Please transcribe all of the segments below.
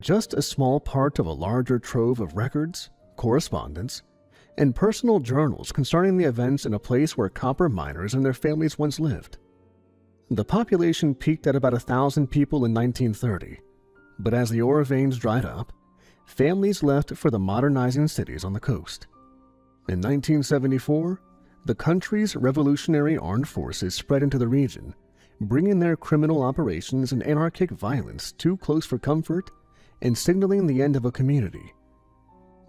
just a small part of a larger trove of records, correspondence, and personal journals concerning the events in a place where copper miners and their families once lived. The population peaked at about 1,000 people in 1930, but as the ore veins dried up, families left for the modernizing cities on the coast. In 1974, the country's revolutionary armed forces spread into the region, bringing their criminal operations and anarchic violence too close for comfort and signaling the end of a community.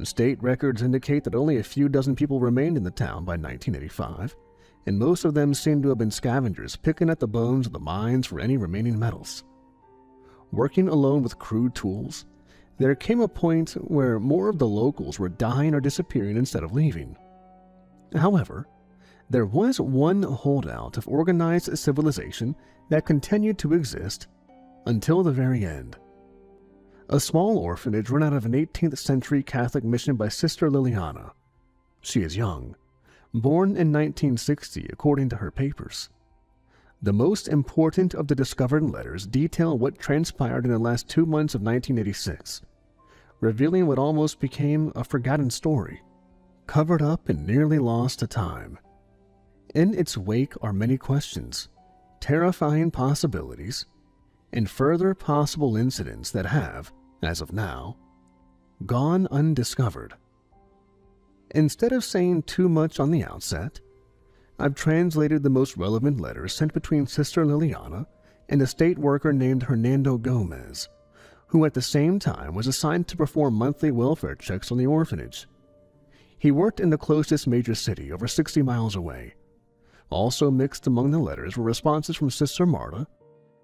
State records indicate that only a few dozen people remained in the town by 1985, and most of them seem to have been scavengers picking at the bones of the mines for any remaining metals. Working alone with crude tools, there came a point where more of the locals were dying or disappearing instead of leaving. However, there was one holdout of organized civilization that continued to exist until the very end. A small orphanage run out of an 18th century Catholic mission by Sister Liliana. She is young, born in 1960 according to her papers. The most important of the discovered letters detail what transpired in the last 2 months of 1986, revealing what almost became a forgotten story, covered up and nearly lost to time. In its wake are many questions, terrifying possibilities, and further possible incidents that have, as of now, gone undiscovered. Instead of saying too much on the outset, I've translated the most relevant letters sent between Sister Liliana and a state worker named Hernando Gomez, who at the same time was assigned to perform monthly welfare checks on the orphanage. He worked in the closest major city, over 60 miles away. Also mixed among the letters were responses from Sister Marta,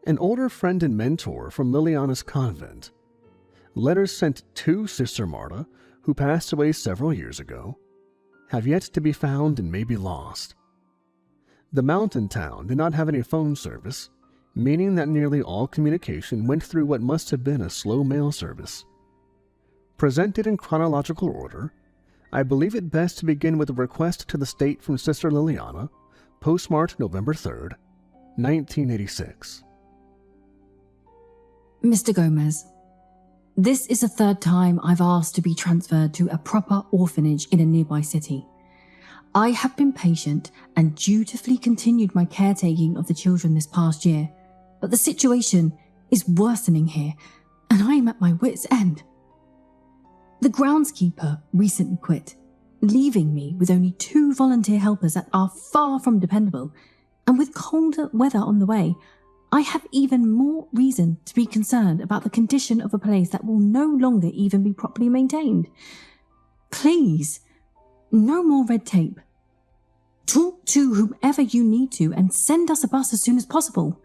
an older friend and mentor from Liliana's convent. Letters sent to Sister Marta, who passed away several years ago, have yet to be found and may be lost. The mountain town did not have any phone service, meaning that nearly all communication went through what must have been a slow mail service. Presented in chronological order, I believe it best to begin with a request to the state from Sister Liliana, postmarked November 3rd, 1986. Mr. Gomez, this is the third time I've asked to be transferred to a proper orphanage in a nearby city. I have been patient and dutifully continued my caretaking of the children this past year, but the situation is worsening here, and I am at my wit's end. The groundskeeper recently quit, leaving me with only 2 volunteer helpers that are far from dependable, and with colder weather on the way, I have even more reason to be concerned about the condition of a place that will no longer even be properly maintained. Please, no more red tape. Talk to whomever you need to and send us a bus as soon as possible.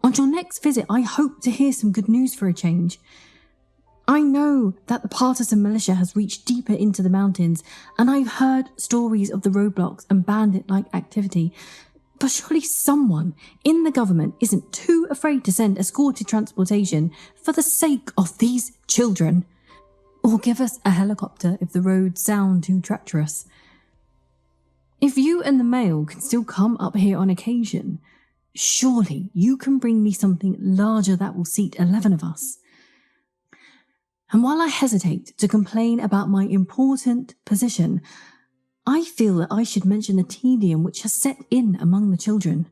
On your next visit, I hope to hear some good news for a change. I know that the partisan militia has reached deeper into the mountains, and I've heard stories of the roadblocks and bandit-like activity, but surely someone in the government isn't too afraid to send escorted transportation for the sake of these children, or give us a helicopter if the roads sound too treacherous. If you and the mail can still come up here on occasion, surely you can bring me something larger that will seat 11 of us. And while I hesitate to complain about my important position, I feel that I should mention the tedium which has set in among the children.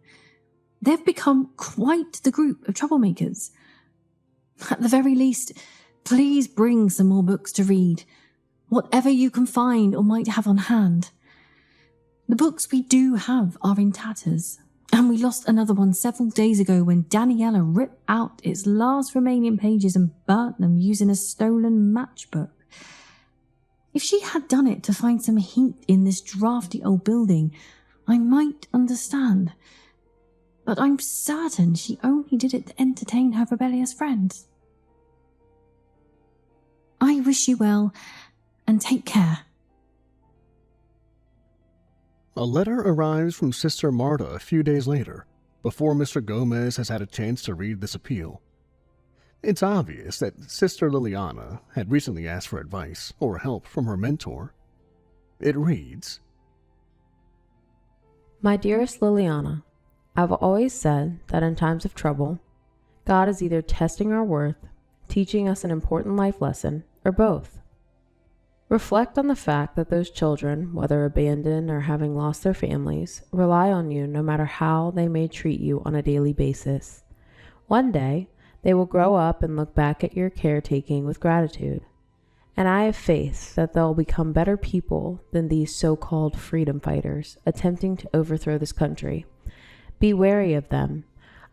They've become quite the group of troublemakers. At the very least, please bring some more books to read, whatever you can find or might have on hand. The books we do have are in tatters, and we lost another one several days ago when Daniela ripped out its last remaining pages and burnt them using a stolen matchbook. If she had done it to find some heat in this drafty old building, I might understand. But I'm certain she only did it to entertain her rebellious friends. I wish you well, and take care. A letter arrives from Sister Marta a few days later, before Mr. Gomez has had a chance to read this appeal. It's obvious that Sister Liliana had recently asked for advice or help from her mentor. It reads, My dearest Liliana, I've always said that in times of trouble, God is either testing our worth, teaching us an important life lesson, or both? Reflect on the fact that those children, whether abandoned or having lost their families, rely on you no matter how they may treat you on a daily basis. One day, they will grow up and look back at your caretaking with gratitude. And I have faith that they'll become better people than these so-called freedom fighters attempting to overthrow this country. Be wary of them.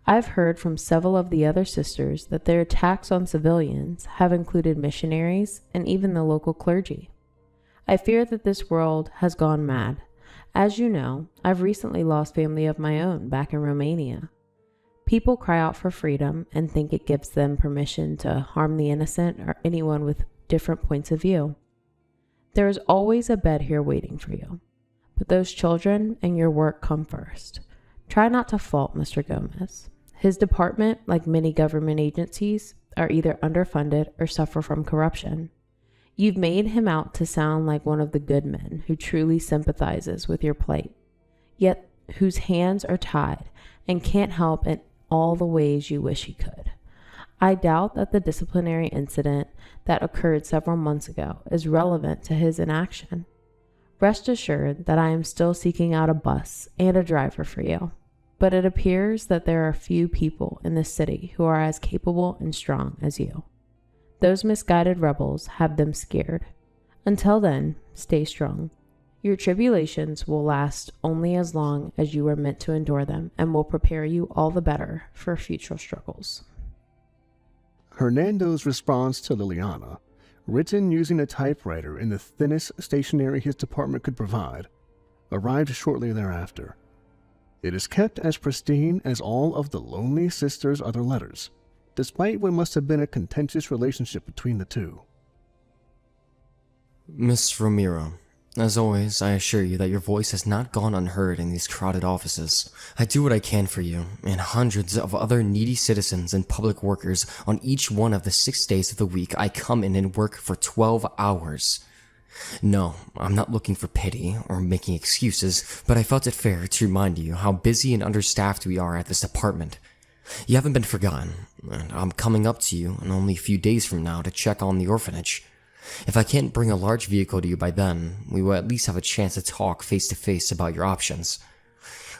I've heard from several of the other sisters that their attacks on civilians have included missionaries and even the local clergy. I fear that this world has gone mad. As you know, I've recently lost family of my own back in Romania. People cry out for freedom and think it gives them permission to harm the innocent or anyone with different points of view. There is always a bed here waiting for you, but those children and your work come first. Try not to fault Mr. Gomez. His department, like many government agencies, are either underfunded or suffer from corruption. You've made him out to sound like one of the good men who truly sympathizes with your plight, yet whose hands are tied and can't help in all the ways you wish he could. I doubt that the disciplinary incident that occurred several months ago is relevant to his inaction. Rest assured that I am still seeking out a bus and a driver for you, but it appears that there are few people in this city who are as capable and strong as you. Those misguided rebels have them scared. Until then, stay strong. Your tribulations will last only as long as you are meant to endure them and will prepare you all the better for future struggles. Hernando's response to Liliana, written using a typewriter in the thinnest stationery his department could provide, arrived shortly thereafter. It is kept as pristine as all of the Lonely Sisters' other letters, despite what must have been a contentious relationship between the two. Miss Ramiro, as always, I assure you that your voice has not gone unheard in these crowded offices. I do what I can for you, and hundreds of other needy citizens and public workers on each one of the 6 days of the week I come in and work for 12 hours. No, I'm not looking for pity or making excuses, but I felt it fair to remind you how busy and understaffed we are at this department. You haven't been forgotten, and I'm coming up to you in only a few days from now to check on the orphanage. If I can't bring a large vehicle to you by then, we will at least have a chance to talk face to face about your options.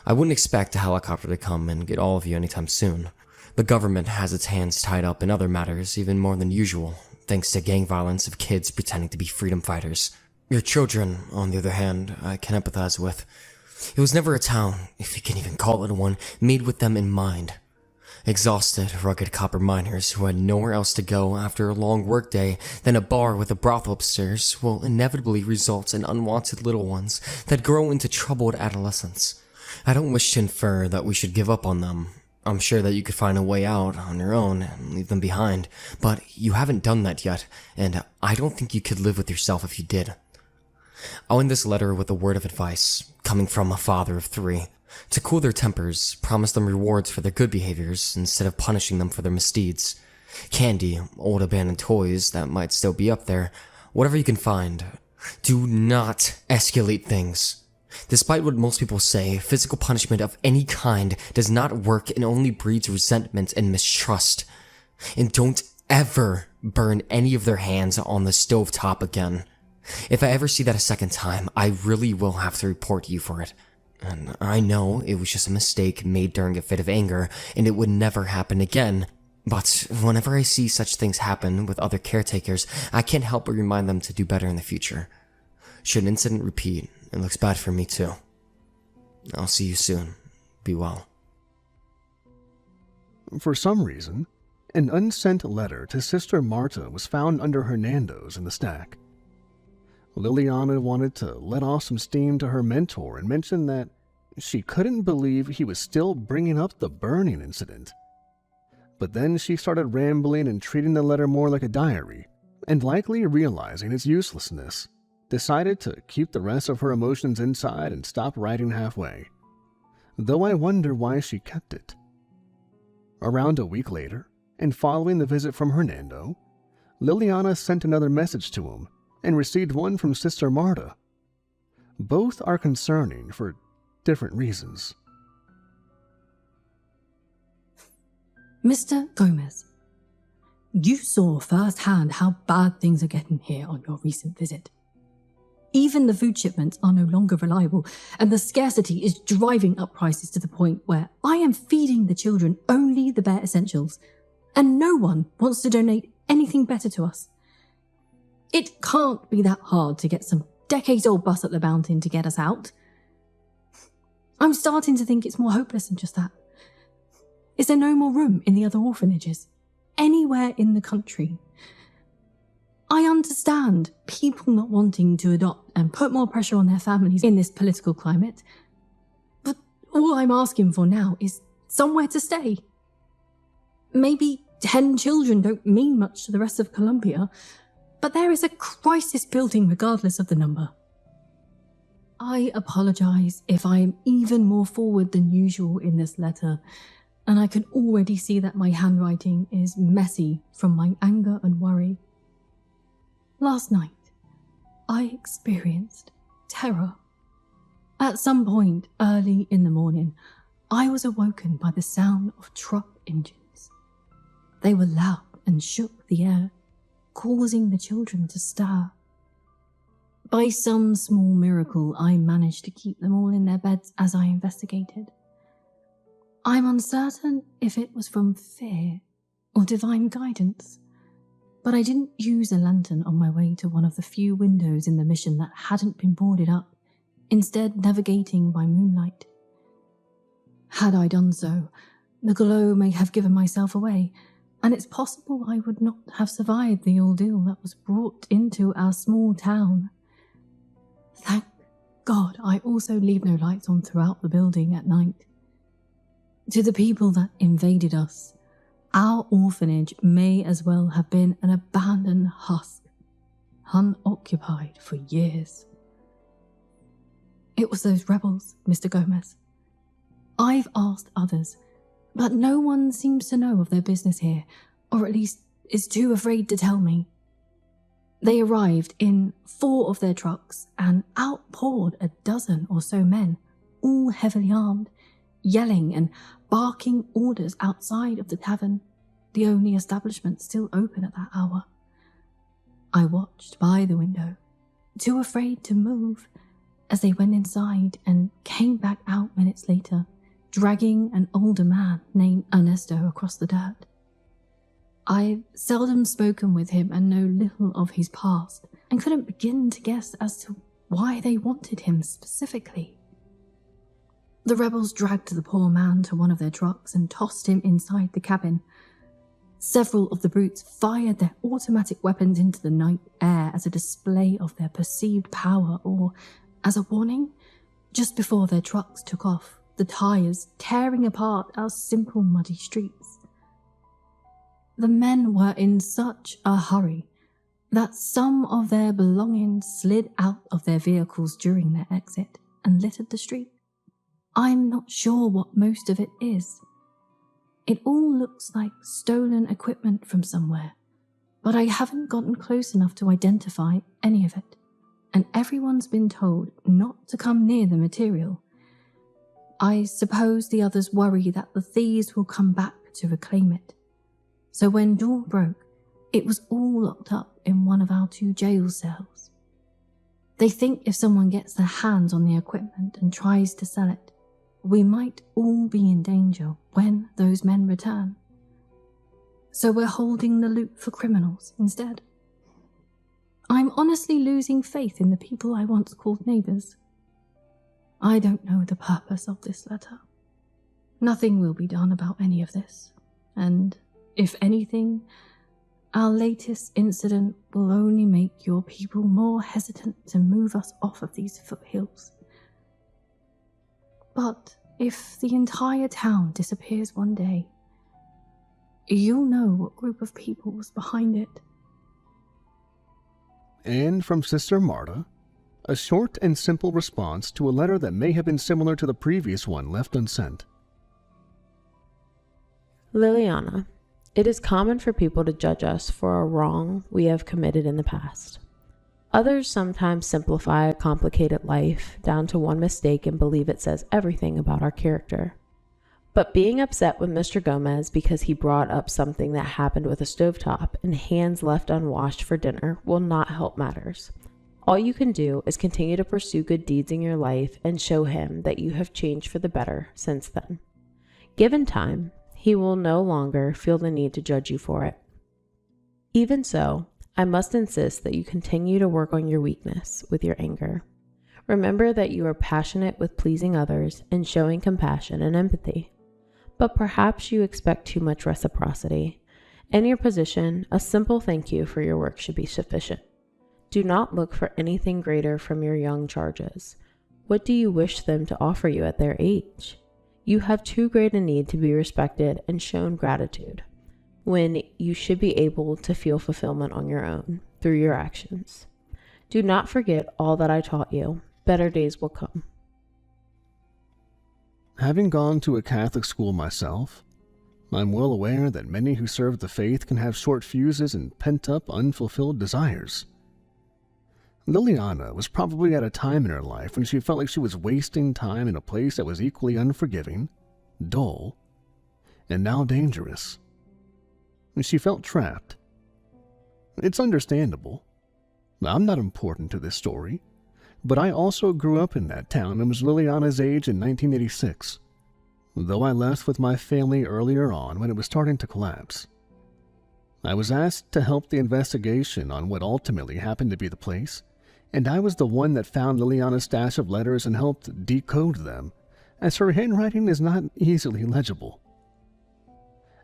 I wouldn't expect a helicopter to come and get all of you anytime soon. The government has its hands tied up in other matters even more than usual, thanks to gang violence of kids pretending to be freedom fighters. Your children, on the other hand, I can empathize with. It was never a town, if you can even call it one, made with them in mind. Exhausted, rugged copper miners who had nowhere else to go after a long workday than a bar with a brothel upstairs will inevitably result in unwanted little ones that grow into troubled adolescents. I don't wish to infer that we should give up on them. I'm sure that you could find a way out on your own and leave them behind, but you haven't done that yet, and I don't think you could live with yourself if you did. I'll end this letter with a word of advice, coming from a father of 3. To cool their tempers, promise them rewards for their good behaviors instead of punishing them for their misdeeds. Candy, old abandoned toys that might still be up there, whatever you can find. Do not escalate things. Despite what most people say, physical punishment of any kind does not work and only breeds resentment and mistrust. And don't ever burn any of their hands on the stovetop again. If I ever see that a second time, I really will have to report you for it. And I know it was just a mistake made during a fit of anger, and it would never happen again. But whenever I see such things happen with other caretakers, I can't help but remind them to do better in the future. Should an incident repeat, it looks bad for me too. I'll see you soon. Be well. For some reason, an unsent letter to Sister Marta was found under Hernando's in the stack. Liliana wanted to let off some steam to her mentor and mentioned that she couldn't believe he was still bringing up the burning incident. But then she started rambling and treating the letter more like a diary, and likely realizing its uselessness, decided to keep the rest of her emotions inside and stop writing halfway. Though I wonder why she kept it. Around a week later, and following the visit from Hernando, Liliana sent another message to him and received one from Sister Marta. Both are concerning for different reasons. Mr. Gomez, You saw firsthand how bad things are getting here on your recent visit. Even the food shipments are no longer reliable, and the scarcity is driving up prices to the point where I am feeding the children only the bare essentials, and no one wants to donate anything better to us. It can't be that hard to get some decades-old bus up the mountain to get us out. I'm starting to think it's more hopeless than just that. Is there no more room in the other orphanages? Anywhere in the country? I understand people not wanting to adopt and put more pressure on their families in this political climate, but all I'm asking for now is somewhere to stay. Maybe 10 children don't mean much to the rest of Colombia, but there is a crisis building regardless of the number. I apologize if I am even more forward than usual in this letter, and I can already see that my handwriting is messy from my anger and worry. Last night, I experienced terror. At some point early in the morning, I was awoken by the sound of truck engines. They were loud and shook the air, causing the children to stir. By some small miracle, I managed to keep them all in their beds as I investigated. I'm uncertain if it was from fear or divine guidance, but I didn't use a lantern on my way to one of the few windows in the mission that hadn't been boarded up, instead navigating by moonlight. Had I done so, the glow may have given myself away, and it's possible I would not have survived the ordeal that was brought into our small town. Thank God I also leave no lights on throughout the building at night. To the people that invaded us, our orphanage may as well have been an abandoned husk, unoccupied for years. It was those rebels, Mr. Gomez. I've asked others, but no one seems to know of their business here, or at least is too afraid to tell me. They arrived in 4 of their trucks and outpoured a dozen or so men, all heavily armed, yelling and barking orders outside of the tavern, the only establishment still open at that hour. I watched by the window, too afraid to move, as they went inside and came back out minutes later, dragging an older man named Ernesto across the dirt. I've seldom spoken with him and know little of his past, and couldn't begin to guess as to why they wanted him specifically. The rebels dragged the poor man to one of their trucks and tossed him inside the cabin. Several of the brutes fired their automatic weapons into the night air as a display of their perceived power, or as a warning, just before their trucks took off, the tires tearing apart our simple muddy streets. The men were in such a hurry that some of their belongings slid out of their vehicles during their exit and littered the street. I'm not sure what most of it is. It all looks like stolen equipment from somewhere, but I haven't gotten close enough to identify any of it, and everyone's been told not to come near the material. I suppose the others worry that the thieves will come back to reclaim it. So when dawn broke, it was all locked up in one of our 2 jail cells. They think if someone gets their hands on the equipment and tries to sell it, we might all be in danger when those men return. So we're holding the loot for criminals instead. I'm honestly losing faith in the people I once called neighbours. I don't know the purpose of this letter. Nothing will be done about any of this, and if anything, our latest incident will only make your people more hesitant to move us off of these foothills. But if the entire town disappears one day, you'll know what group of people was behind it. And from Sister Marta, a short and simple response to a letter that may have been similar to the previous one left unsent. Liliana, it is common for people to judge us for a wrong we have committed in the past. Others sometimes simplify a complicated life down to one mistake and believe it says everything about our character. But being upset with Mr. Gomez because he brought up something that happened with a stovetop and hands left unwashed for dinner will not help matters. All you can do is continue to pursue good deeds in your life and show him that you have changed for the better since then. Given time, he will no longer feel the need to judge you for it. Even so, I must insist that you continue to work on your weakness with your anger. Remember that you are passionate with pleasing others and showing compassion and empathy. But perhaps you expect too much reciprocity. In your position, a simple thank you for your work should be sufficient. Do not look for anything greater from your young charges. What do you wish them to offer you at their age? You have too great a need to be respected and shown gratitude, when you should be able to feel fulfillment on your own through your actions. Do not forget all that I taught you. Better days will come. Having gone to a Catholic school myself, I'm well aware that many who serve the faith can have short fuses and pent-up, unfulfilled desires. Liliana was probably at a time in her life when she felt like she was wasting time in a place that was equally unforgiving, dull, and now dangerous. And she felt trapped. It's understandable. I'm not important to this story, but I also grew up in that town and was Liliana's age in 1986, though I left with my family earlier on when it was starting to collapse. I was asked to help the investigation on what ultimately happened to be the place, and I was the one that found Liliana's stash of letters and helped decode them, as her handwriting is not easily legible.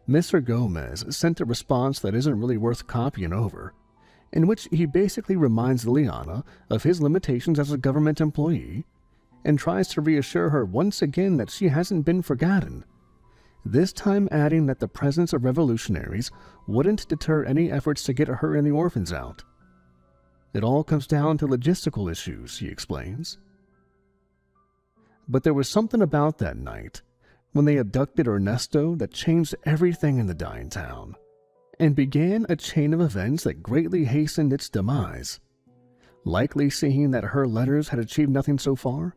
Mr. Gomez sent a response that isn't really worth copying over, in which he basically reminds Liliana of his limitations as a government employee and tries to reassure her once again that she hasn't been forgotten, this time adding that the presence of revolutionaries wouldn't deter any efforts to get her and the orphans out. It all comes down to logistical issues, he explains. But there was something about that night when they abducted Ernesto that changed everything in the dying town, and began a chain of events that greatly hastened its demise. Likely seeing that her letters had achieved nothing so far,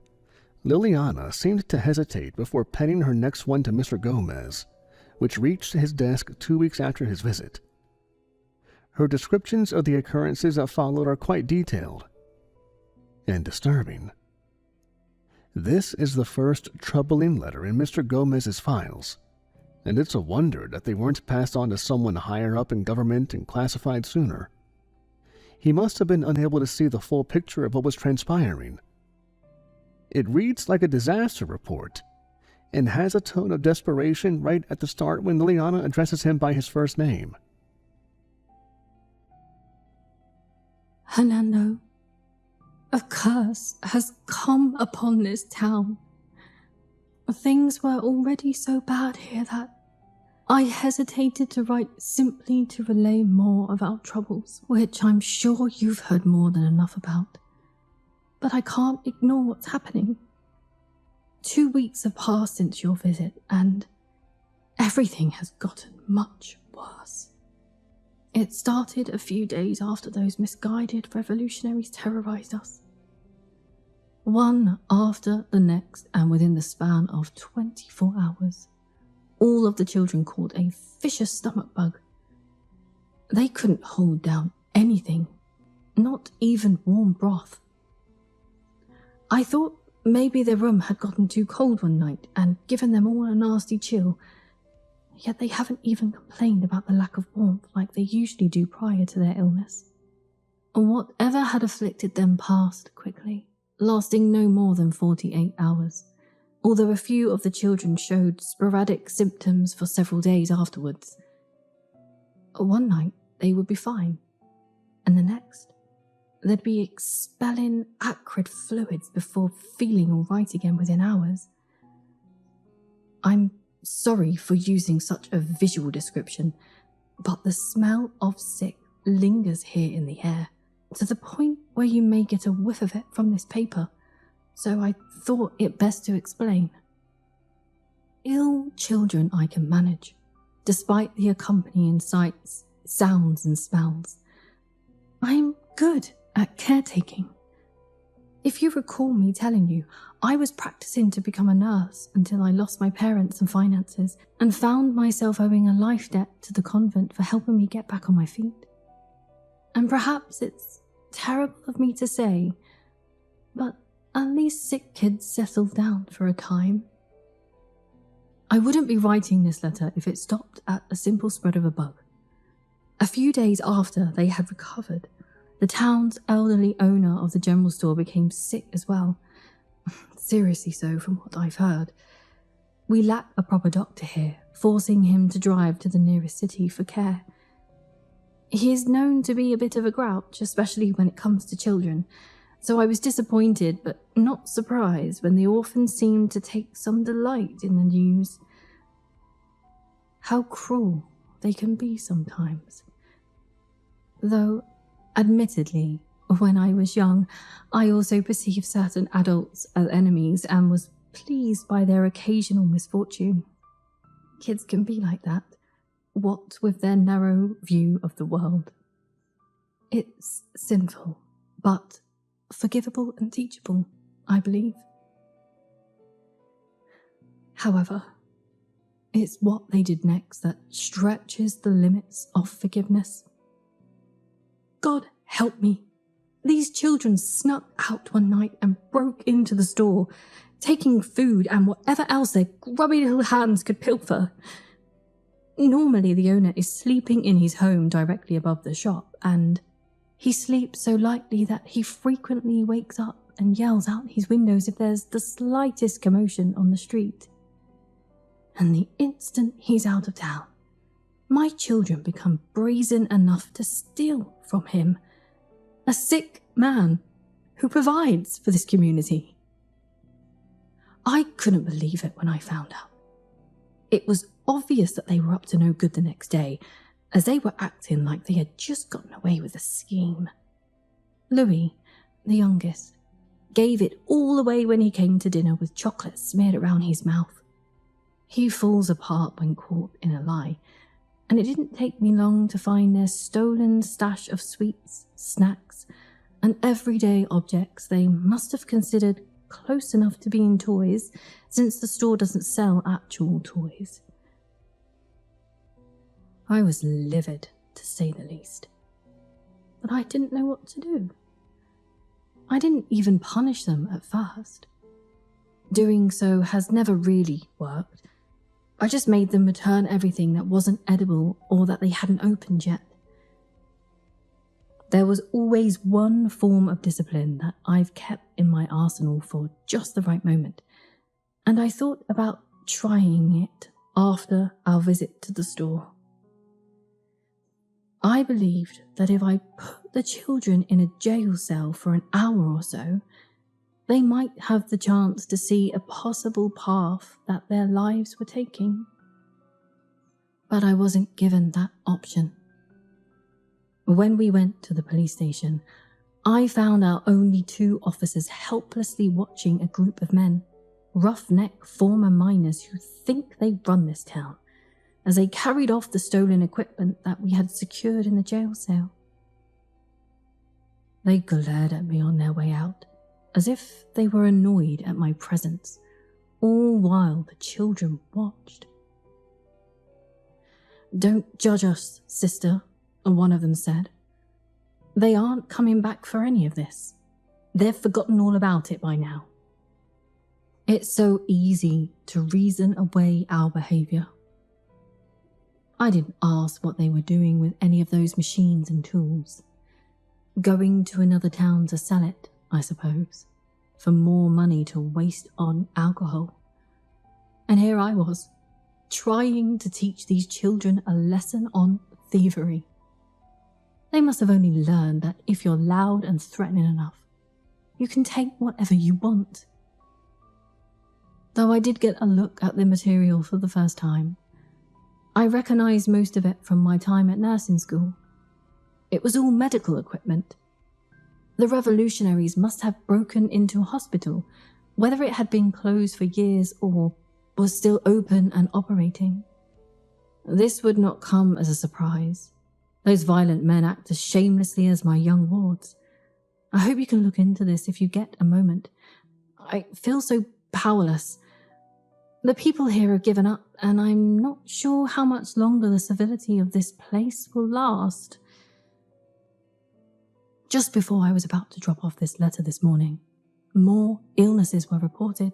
Liliana seemed to hesitate before penning her next one to Mr. Gomez, which reached his desk 2 weeks after his visit. Her descriptions of the occurrences that followed are quite detailed and disturbing. This is the first troubling letter in Mr. Gomez's files, and it's a wonder that they weren't passed on to someone higher up in government and classified sooner. He must have been unable to see the full picture of what was transpiring. It reads like a disaster report, and has a tone of desperation right at the start when Liliana addresses him by his first name. Hernando, a curse has come upon this town. Things were already so bad here that I hesitated to write simply to relay more of our troubles, which I'm sure you've heard more than enough about. But I can't ignore what's happening. 2 weeks have passed since your visit, and everything has gotten much worse. It started a few days after those misguided revolutionaries terrorized us. One after the next, and within the span of 24 hours, all of the children caught a vicious stomach bug. They couldn't hold down anything, not even warm broth. I thought maybe their room had gotten too cold one night and given them all a nasty chill, yet they haven't even complained about the lack of warmth like they usually do prior to their illness. Whatever had afflicted them passed quickly, lasting no more than 48 hours, although a few of the children showed sporadic symptoms for several days afterwards. One night they would be fine, and the next they'd be expelling acrid fluids before feeling all right again within hours. I'm sorry for using such a visual description, but the smell of sick lingers here in the air, to the point where you may get a whiff of it from this paper, so I thought it best to explain. Ill children I can manage, despite the accompanying sights, sounds and smells. I'm good at caretaking. If you recall me telling you, I was practicing to become a nurse until I lost my parents and finances and found myself owing a life debt to the convent for helping me get back on my feet. And perhaps it's terrible of me to say, but at least sick kids settle down for a time. I wouldn't be writing this letter if it stopped at a simple spread of a bug. A few days after they had recovered, the town's elderly owner of the general store became sick as well. Seriously so, from what I've heard. We lack a proper doctor here, forcing him to drive to the nearest city for care. He is known to be a bit of a grouch, especially when it comes to children, so I was disappointed but not surprised when the orphans seemed to take some delight in the news. How cruel they can be sometimes. Though, admittedly, when I was young, I also perceived certain adults as enemies and was pleased by their occasional misfortune. Kids can be like that, what with their narrow view of the world. It's sinful, but forgivable and teachable, I believe. However, it's what they did next that stretches the limits of forgiveness. God help me. These children snuck out one night and broke into the store, taking food and whatever else their grubby little hands could pilfer. Normally the owner is sleeping in his home directly above the shop, and he sleeps so lightly that he frequently wakes up and yells out his windows if there's the slightest commotion on the street. And the instant he's out of town, my children become brazen enough to steal from him, a sick man who provides for this community. I couldn't believe it when I found out. It was obvious that they were up to no good the next day, as they were acting like they had just gotten away with a scheme. Louis, the youngest, gave it all away when he came to dinner with chocolate smeared around his mouth. He falls apart when caught in a lie, and it didn't take me long to find their stolen stash of sweets, snacks, and everyday objects they must have considered close enough to being toys, since the store doesn't sell actual toys. I was livid, to say the least, but I didn't know what to do. I didn't even punish them at first. Doing so has never really worked. I just made them return everything that wasn't edible or that they hadn't opened yet. There was always one form of discipline that I've kept in my arsenal for just the right moment, and I thought about trying it after our visit to the store. I believed that if I put the children in a jail cell for an hour or so, they might have the chance to see a possible path that their lives were taking. But I wasn't given that option. When we went to the police station, I found our only 2 officers helplessly watching a group of men, roughneck former miners who think they run this town, as they carried off the stolen equipment that we had secured in the jail cell. They glared at me on their way out, as if they were annoyed at my presence, all while the children watched. "Don't judge us, sister," one of them said. "They aren't coming back for any of this. They've forgotten all about it by now." It's so easy to reason away our behaviour. I didn't ask what they were doing with any of those machines and tools. Going to another town to sell it, I suppose, for more money to waste on alcohol. And here I was, trying to teach these children a lesson on thievery. They must have only learned that if you're loud and threatening enough, you can take whatever you want. Though I did get a look at the material for the first time, I recognised most of it from my time at nursing school. It was all medical equipment. The revolutionaries must have broken into a hospital, whether it had been closed for years or was still open and operating. This would not come as a surprise. Those violent men act as shamelessly as my young wards. I hope you can look into this if you get a moment. I feel so powerless. The people here have given up, and I'm not sure how much longer the civility of this place will last. Just before I was about to drop off this letter this morning, more illnesses were reported.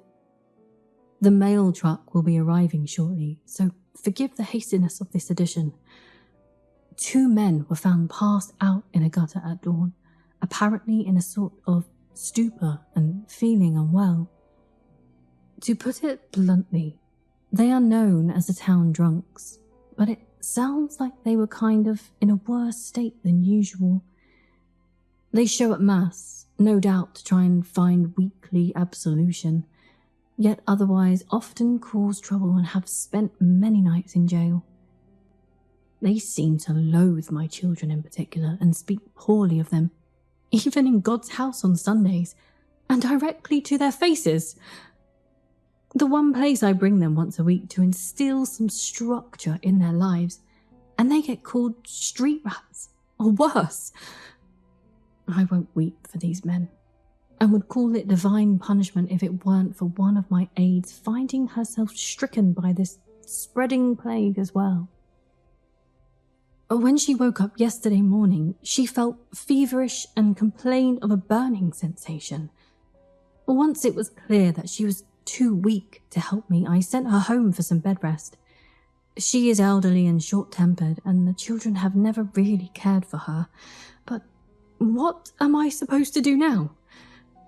The mail truck will be arriving shortly, so forgive the hastiness of this edition. 2 men were found passed out in a gutter at dawn, apparently in a sort of stupor and feeling unwell. To put it bluntly, they are known as the town drunks, but it sounds like they were kind of in a worse state than usual. They show at Mass, no doubt to try and find weekly absolution, yet otherwise often cause trouble and have spent many nights in jail. They seem to loathe my children in particular and speak poorly of them, even in God's house on Sundays, and directly to their faces. The one place I bring them once a week to instill some structure in their lives, and they get called street rats, or worse. I won't weep for these men, and would call it divine punishment if it weren't for one of my aides finding herself stricken by this spreading plague as well. When she woke up yesterday morning, she felt feverish and complained of a burning sensation. Once it was clear that she was too weak to help me, I sent her home for some bed rest. She is elderly and short-tempered, and the children have never really cared for her. But what am I supposed to do now?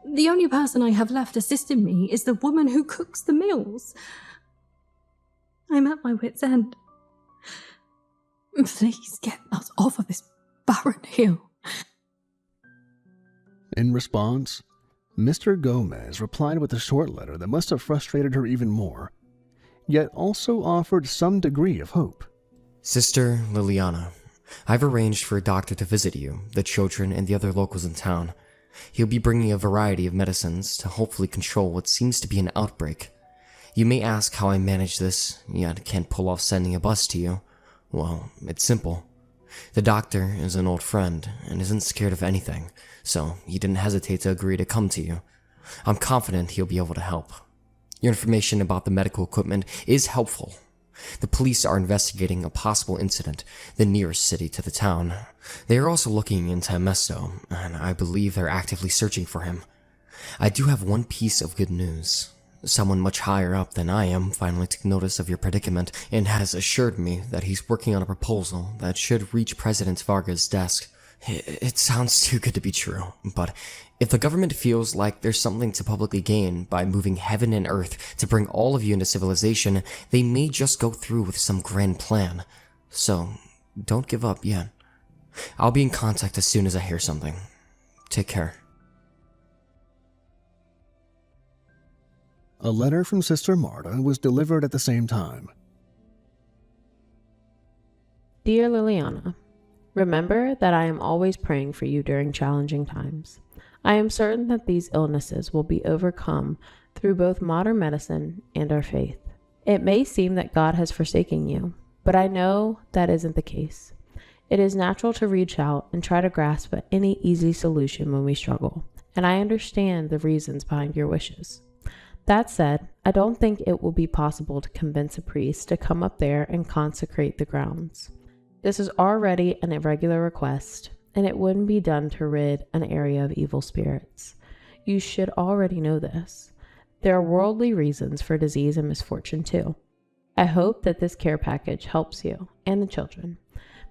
The only person I have left assisting me is the woman who cooks the meals. I'm at my wit's end. Please get us off of this barren hill. In response, Mr. Gomez replied with a short letter that must have frustrated her even more, yet also offered some degree of hope. Sister Liliana, I've arranged for a doctor to visit you, the children, and the other locals in town. He'll be bringing a variety of medicines to hopefully control what seems to be an outbreak. You may ask how I manage this, yet can't pull off sending a bus to you. Well, it's simple. The doctor is an old friend and isn't scared of anything, so he didn't hesitate to agree to come to you. I'm confident he'll be able to help. Your information about the medical equipment is helpful. The police are investigating a possible incident, the nearest city to the town. They are also looking into Ernesto, and I believe they're actively searching for him. I do have one piece of good news. Someone much higher up than I am finally took notice of your predicament and has assured me that he's working on a proposal that should reach President Vargas' desk. It sounds too good to be true, but if the government feels like there's something to publicly gain by moving heaven and earth to bring all of you into civilization, they may just go through with some grand plan. So, don't give up yet. I'll be in contact as soon as I hear something. Take care. A letter from Sister Marta was delivered at the same time. Dear Liliana, remember that I am always praying for you during challenging times. I am certain that these illnesses will be overcome through both modern medicine and our faith. It may seem that God has forsaken you, but I know that isn't the case. It is natural to reach out and try to grasp at any easy solution when we struggle, and I understand the reasons behind your wishes. That said, I don't think it will be possible to convince a priest to come up there and consecrate the grounds. This is already an irregular request, and it wouldn't be done to rid an area of evil spirits. You should already know this. There are worldly reasons for disease and misfortune too. I hope that this care package helps you and the children.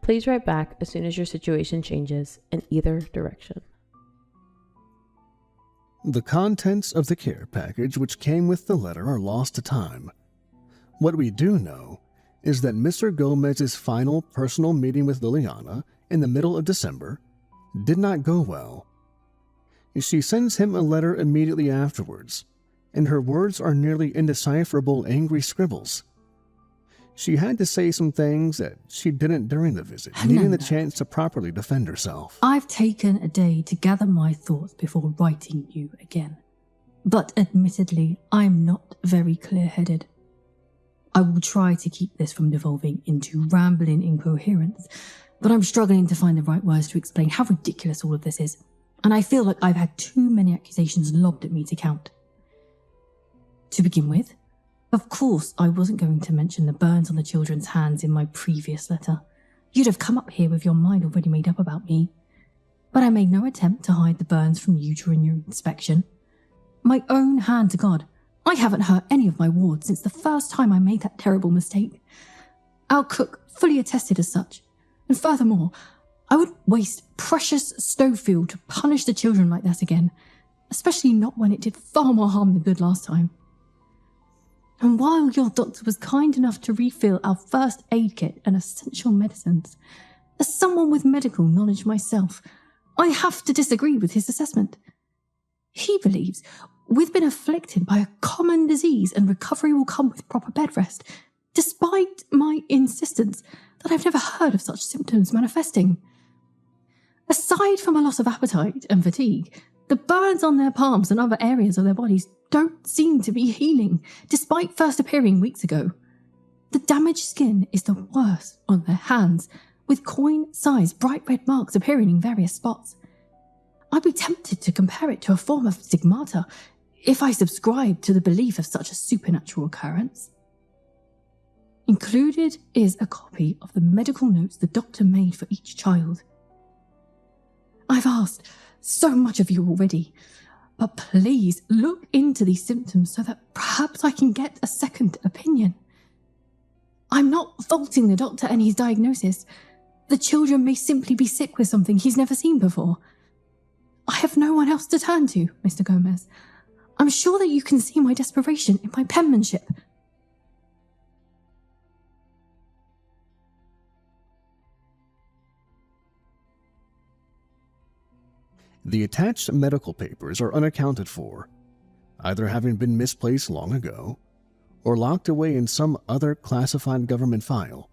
Please write back as soon as your situation changes in either direction. The contents of the care package which came with the letter are lost to time. What we do know is that Mr. Gomez's final personal meeting with Liliana in the middle of December did not go well. She sends him a letter immediately afterwards, and her words are nearly indecipherable angry scribbles. She had to say some things that she didn't during the visit, needing the chance to properly defend herself. I've taken a day to gather my thoughts before writing you again. But admittedly, I'm not very clear-headed. I will try to keep this from devolving into rambling incoherence, but I'm struggling to find the right words to explain how ridiculous all of this is, and I feel like I've had too many accusations lobbed at me to count. To begin with, of course I wasn't going to mention the burns on the children's hands in my previous letter. You'd have come up here with your mind already made up about me. But I made no attempt to hide the burns from you during your inspection. My own hand to God, I haven't hurt any of my wards since the first time I made that terrible mistake. Our cook fully attested as such. And furthermore, I would waste precious stove fuel to punish the children like that again, especially not when it did far more harm than good last time. And while your doctor was kind enough to refill our first aid kit and essential medicines, as someone with medical knowledge myself, I have to disagree with his assessment. He believes we've been afflicted by a common disease and recovery will come with proper bed rest, despite my insistence that I've never heard of such symptoms manifesting. Aside from a loss of appetite and fatigue, the burns on their palms and other areas of their bodies don't seem to be healing, despite first appearing weeks ago. The damaged skin is the worst on their hands, with coin-sized bright red marks appearing in various spots. I'd be tempted to compare it to a form of stigmata if I subscribed to the belief of such a supernatural occurrence. Included is a copy of the medical notes the doctor made for each child. I've asked so much of you already, but please look into these symptoms so that perhaps I can get a second opinion. I'm not faulting the doctor and his diagnosis. The children may simply be sick with something he's never seen before. I have no one else to turn to, Mr. Gomez. I'm sure that you can see my desperation in my penmanship. The attached medical papers are unaccounted for, either having been misplaced long ago or locked away in some other classified government file.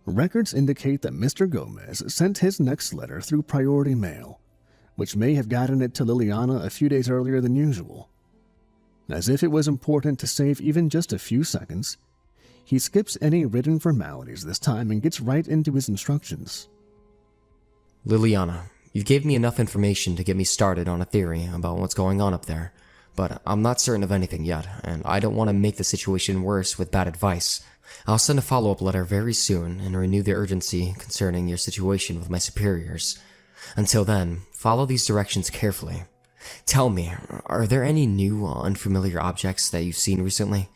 Records indicate that Mr. Gomez sent his next letter through priority mail, which may have gotten it to Liliana a few days earlier than usual. As if it was important to save even just a few seconds, he skips any written formalities this time and gets right into his instructions. Liliana, you gave me enough information to get me started on a theory about what's going on up there, but I'm not certain of anything yet, and I don't want to make the situation worse with bad advice. I'll send a follow-up letter very soon and renew the urgency concerning your situation with my superiors. Until then, follow these directions carefully. Tell me, are there any new, unfamiliar objects that you've seen recently?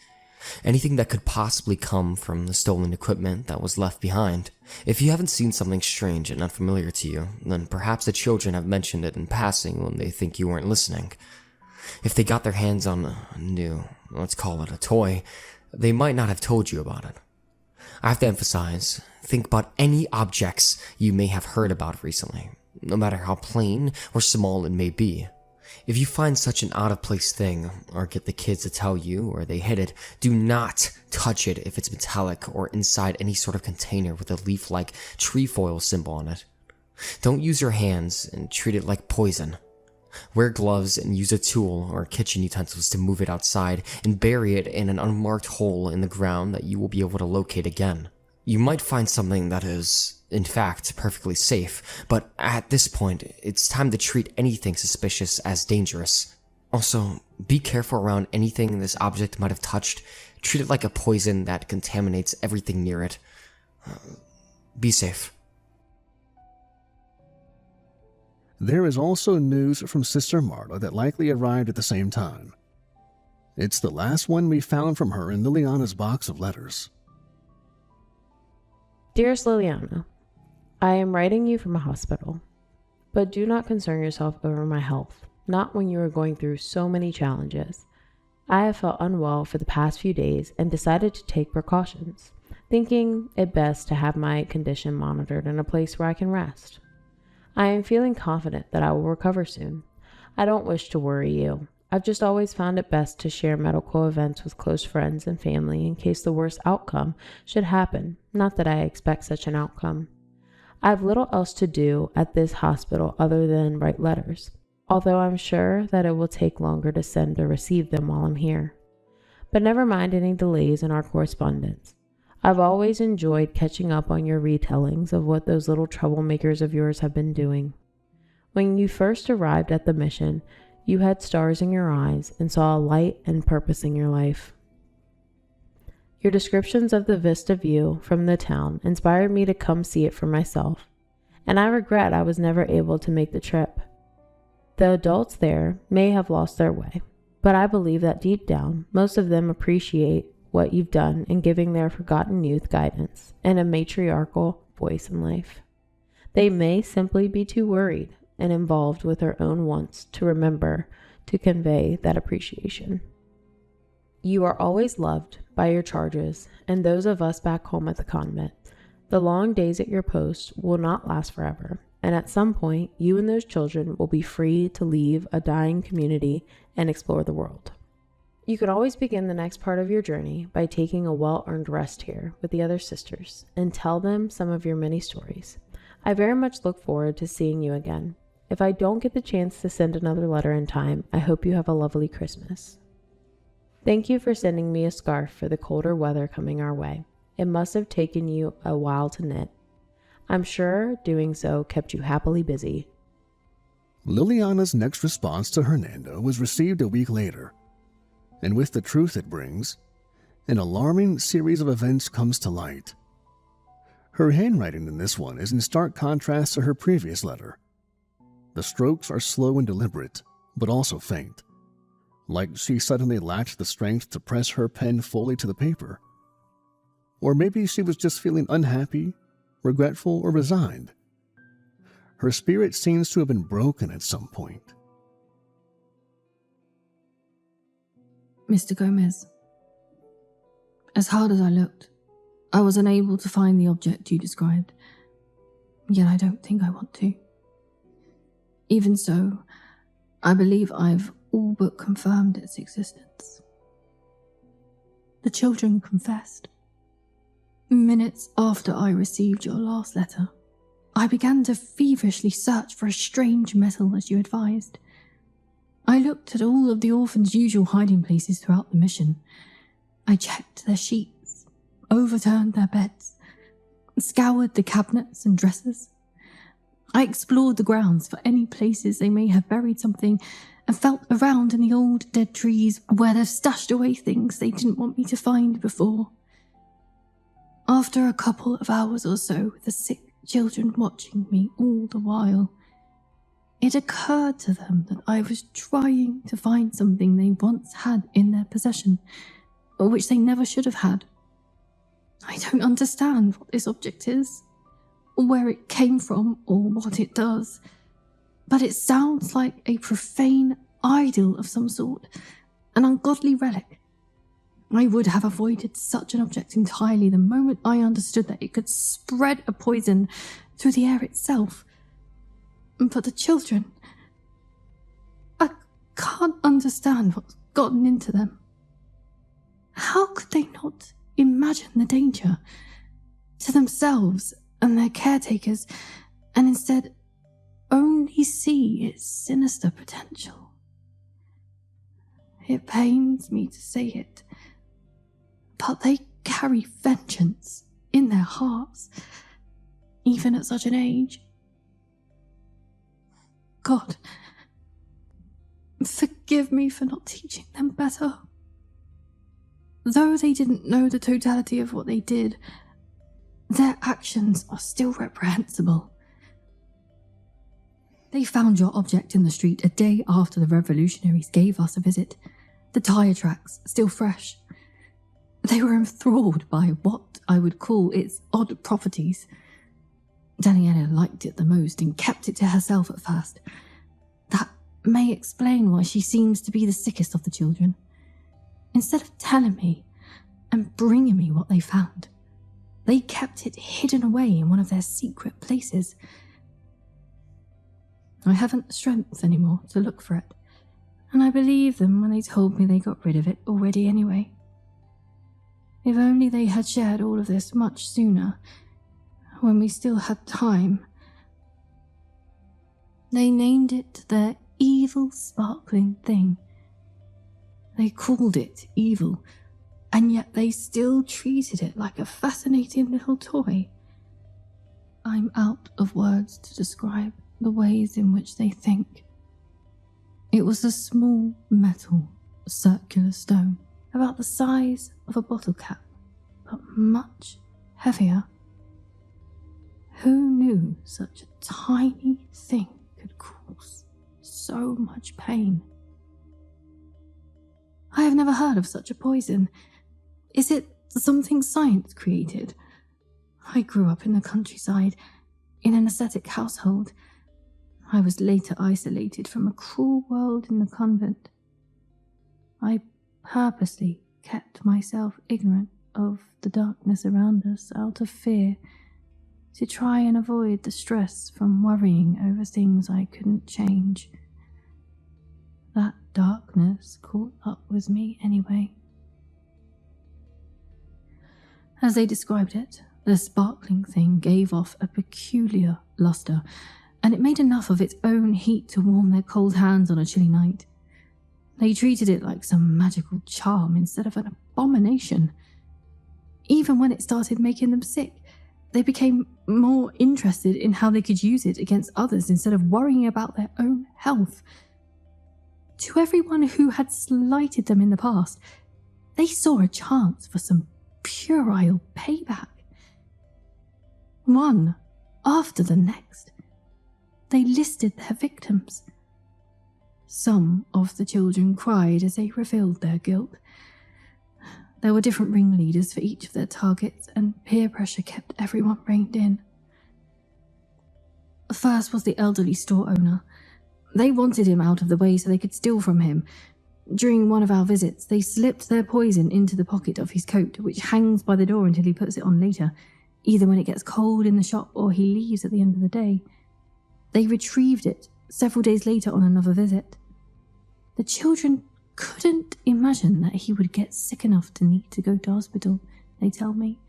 Anything that could possibly come from the stolen equipment that was left behind? If you haven't seen something strange and unfamiliar to you, then perhaps the children have mentioned it in passing when they think you weren't listening. If they got their hands on a new, let's call it a toy, they might not have told you about it. I have to emphasize, think about any objects you may have heard about recently, no matter how plain or small it may be. If you find such an out-of-place thing, or get the kids to tell you where they hid it, do not touch it if it's metallic or inside any sort of container with a leaf-like trefoil symbol on it. Don't use your hands and treat it like poison. Wear gloves and use a tool or kitchen utensils to move it outside and bury it in an unmarked hole in the ground that you will be able to locate again. You might find something that is, in fact, perfectly safe, but at this point, it's time to treat anything suspicious as dangerous. Also, be careful around anything this object might have touched. Treat it like a poison that contaminates everything near it. Be safe. There is also news from Sister Marta that likely arrived at the same time. It's the last one we found from her in Liliana's box of letters. Dearest Liliana, I am writing you from a hospital, but do not concern yourself over my health, not when you are going through so many challenges. I have felt unwell for the past few days and decided to take precautions, thinking it best to have my condition monitored in a place where I can rest. I am feeling confident that I will recover soon. I don't wish to worry you. I've just always found it best to share medical events with close friends and family in case the worst outcome should happen, not that I expect such an outcome. I have little else to do at this hospital other than write letters, although I'm sure that it will take longer to send or receive them while I'm here. But never mind any delays in our correspondence. I've always enjoyed catching up on your retellings of what those little troublemakers of yours have been doing. When you first arrived at the mission, You had stars in your eyes and saw a light and purpose in your life. Your descriptions of the vista view from the town inspired me to come see it for myself, and I regret I was never able to make the trip. The adults there may have lost their way, but I believe that deep down, most of them appreciate what you've done in giving their forgotten youth guidance and a matriarchal voice in life. They may simply be too worried and involved with their own wants to remember to convey that appreciation. You are always loved by your charges and those of us back home at the convent. The long days at your post will not last forever, and at some point, you and those children will be free to leave a dying community and explore the world. You could always begin the next part of your journey by taking a well-earned rest here with the other sisters and tell them some of your many stories. I very much look forward to seeing you again. If I don't get the chance to send another letter in time, I hope you have a lovely Christmas. Thank you for sending me a scarf for the colder weather coming our way. It must have taken you a while to knit. I'm sure doing so kept you happily busy. Liliana's next response to Hernando was received a week later, and with the truth it brings, an alarming series of events comes to light. Her handwriting in this one is in stark contrast to her previous letter. The strokes are slow and deliberate, but also faint, like she suddenly lacked the strength to press her pen fully to the paper. Or maybe she was just feeling unhappy, regretful, or resigned. Her spirit seems to have been broken at some point. Mr. Gomez, as hard as I looked, I was unable to find the object you described, yet I don't think I want to. Even so, I believe I've all but confirmed its existence. The children confessed. Minutes after I received your last letter, I began to feverishly search for a strange metal as you advised. I looked at all of the orphans' usual hiding places throughout the mission. I checked their sheets, overturned their beds, scoured the cabinets and dressers. I explored the grounds for any places they may have buried something and felt around in the old dead trees where they've stashed away things they didn't want me to find before. After a couple of hours or so with the sick children watching me all the while, it occurred to them that I was trying to find something they once had in their possession, or which they never should have had. I don't understand what this object is, or where it came from, or what it does, but it sounds like a profane idol of some sort, an ungodly relic. I would have avoided such an object entirely the moment I understood that it could spread a poison through the air itself. But the children, I can't understand what's gotten into them. How could they not imagine the danger to themselves and their caretakers, and instead only see its sinister potential? It pains me to say it, but they carry vengeance in their hearts, even at such an age. God, forgive me for not teaching them better. Though they didn't know the totality of what they did, their actions are still reprehensible. They found your object in the street a day after the revolutionaries gave us a visit, the tire tracks still fresh. They were enthralled by what I would call its odd properties. Daniela liked it the most and kept it to herself at first. That may explain why she seems to be the sickest of the children. Instead of telling me and bringing me what they found, they kept it hidden away in one of their secret places. I haven't the strength anymore to look for it, and I believe them when they told me they got rid of it already anyway. If only they had shared all of this much sooner, when we still had time. They named it their evil sparkling thing. They called it evil, and yet they still treated it like a fascinating little toy. I'm out of words to describe the ways in which they think. It was a small metal circular stone, about the size of a bottle cap, but much heavier. Who knew such a tiny thing could cause so much pain? I have never heard of such a poison. Is it something science created? I grew up in the countryside, in an ascetic household. I was later isolated from a cruel world in the convent. I purposely kept myself ignorant of the darkness around us out of fear, to try and avoid the stress from worrying over things I couldn't change. That darkness caught up with me anyway. As they described it, the sparkling thing gave off a peculiar luster, and it made enough of its own heat to warm their cold hands on a chilly night. They treated it like some magical charm instead of an abomination. Even when it started making them sick, they became more interested in how they could use it against others instead of worrying about their own health. To everyone who had slighted them in the past, they saw a chance for some puerile payback. One after the next, they listed their victims. Some of the children cried as they revealed their guilt. There were different ringleaders for each of their targets, and peer pressure kept everyone reined in. First was the elderly store owner. They wanted him out of the way so they could steal from him. During one of our visits, they slipped their poison into the pocket of his coat, which hangs by the door until he puts it on later, either when it gets cold in the shop or he leaves at the end of the day. They retrieved it several days later on another visit. The children couldn't imagine that he would get sick enough to need to go to hospital, they tell me.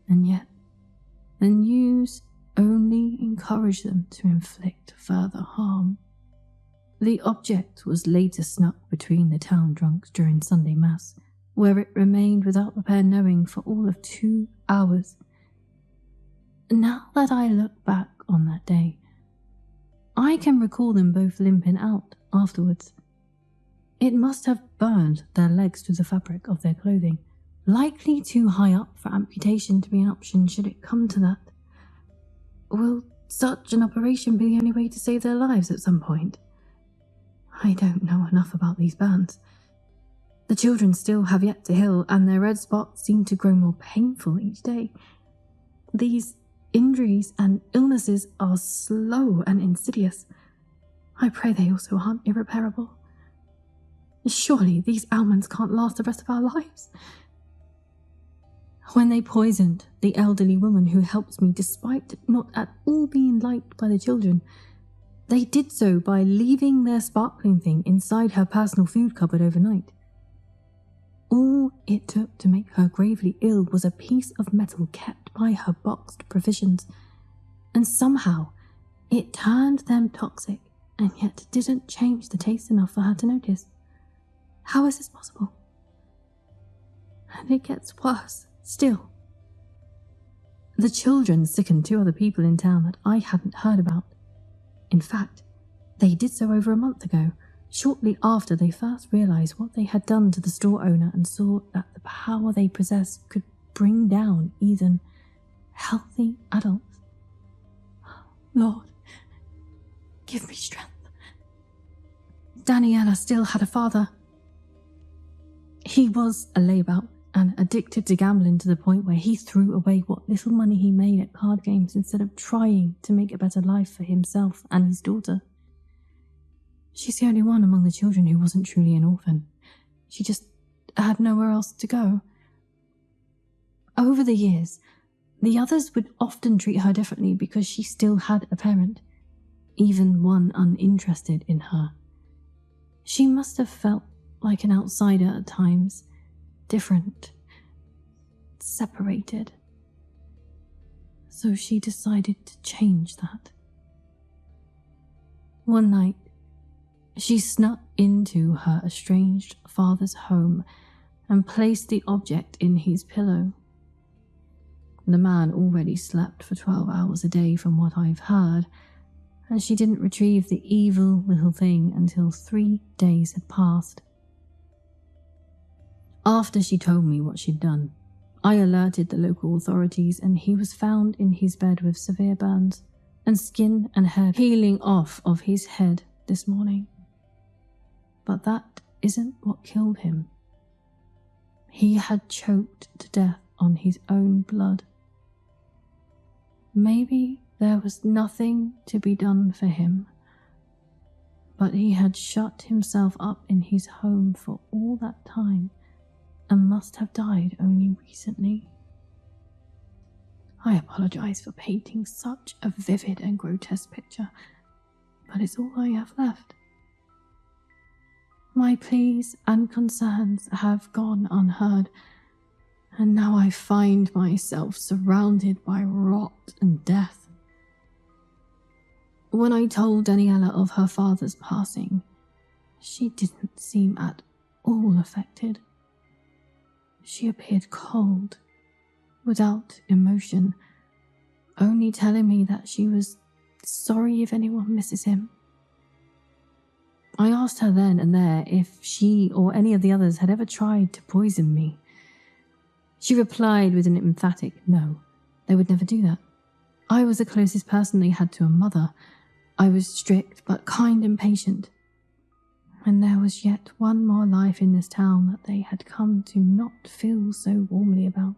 And yet, the news only encouraged them to inflict further harm. The object was later snuck between the town drunks during Sunday Mass, where it remained without the pair knowing for all of 2 hours. Now that I look back on that day, I can recall them both limping out afterwards. It must have burned their legs to the fabric of their clothing, likely too high up for amputation to be an option should it come to that. Will such an operation be the only way to save their lives at some point? I don't know enough about these burns. The children still have yet to heal, and their red spots seem to grow more painful each day. These injuries and illnesses are slow and insidious. I pray they also aren't irreparable. Surely these ailments can't last the rest of our lives. When they poisoned the elderly woman who helps me, despite not at all being liked by the children, they did so by leaving their sparkling thing inside her personal food cupboard overnight. All it took to make her gravely ill was a piece of metal kept by her boxed provisions, and somehow it turned them toxic and yet didn't change the taste enough for her to notice. How is this possible? And it gets worse still. The children sickened 2 other people in town that I hadn't heard about. In fact, they did so over a month ago, shortly after they first realized what they had done to the store owner and saw that the power they possessed could bring down even healthy adults. Lord, give me strength. Daniela still had a father. He was a layabout and addicted to gambling to the point where he threw away what little money he made at card games instead of trying to make a better life for himself and his daughter. She's the only one among the children who wasn't truly an orphan. She just had nowhere else to go. Over the years, the others would often treat her differently because she still had a parent, even one uninterested in her. She must have felt like an outsider at times, different, separated. So she decided to change that. One night, she snuck into her estranged father's home and placed the object in his pillow. The man already slept for 12 hours a day from what I've heard, and she didn't retrieve the evil little thing until 3 days had passed. After she told me what she'd done, I alerted the local authorities, and he was found in his bed with severe burns and skin and hair peeling off of his head this morning. But that isn't what killed him. He had choked to death on his own blood. Maybe there was nothing to be done for him, but he had shut himself up in his home for all that time and must have died only recently. I apologize for painting such a vivid and grotesque picture, but it's all I have left. My pleas and concerns have gone unheard, and now I find myself surrounded by rot and death. When I told Daniela of her father's passing, she didn't seem at all affected. She appeared cold, without emotion, only telling me that she was sorry if anyone misses him. I asked her then and there if she or any of the others had ever tried to poison me. She replied with an emphatic no, they would never do that. I was the closest person they had to a mother. I was strict but kind and patient. And there was yet one more life in this town that they had come to not feel so warmly about.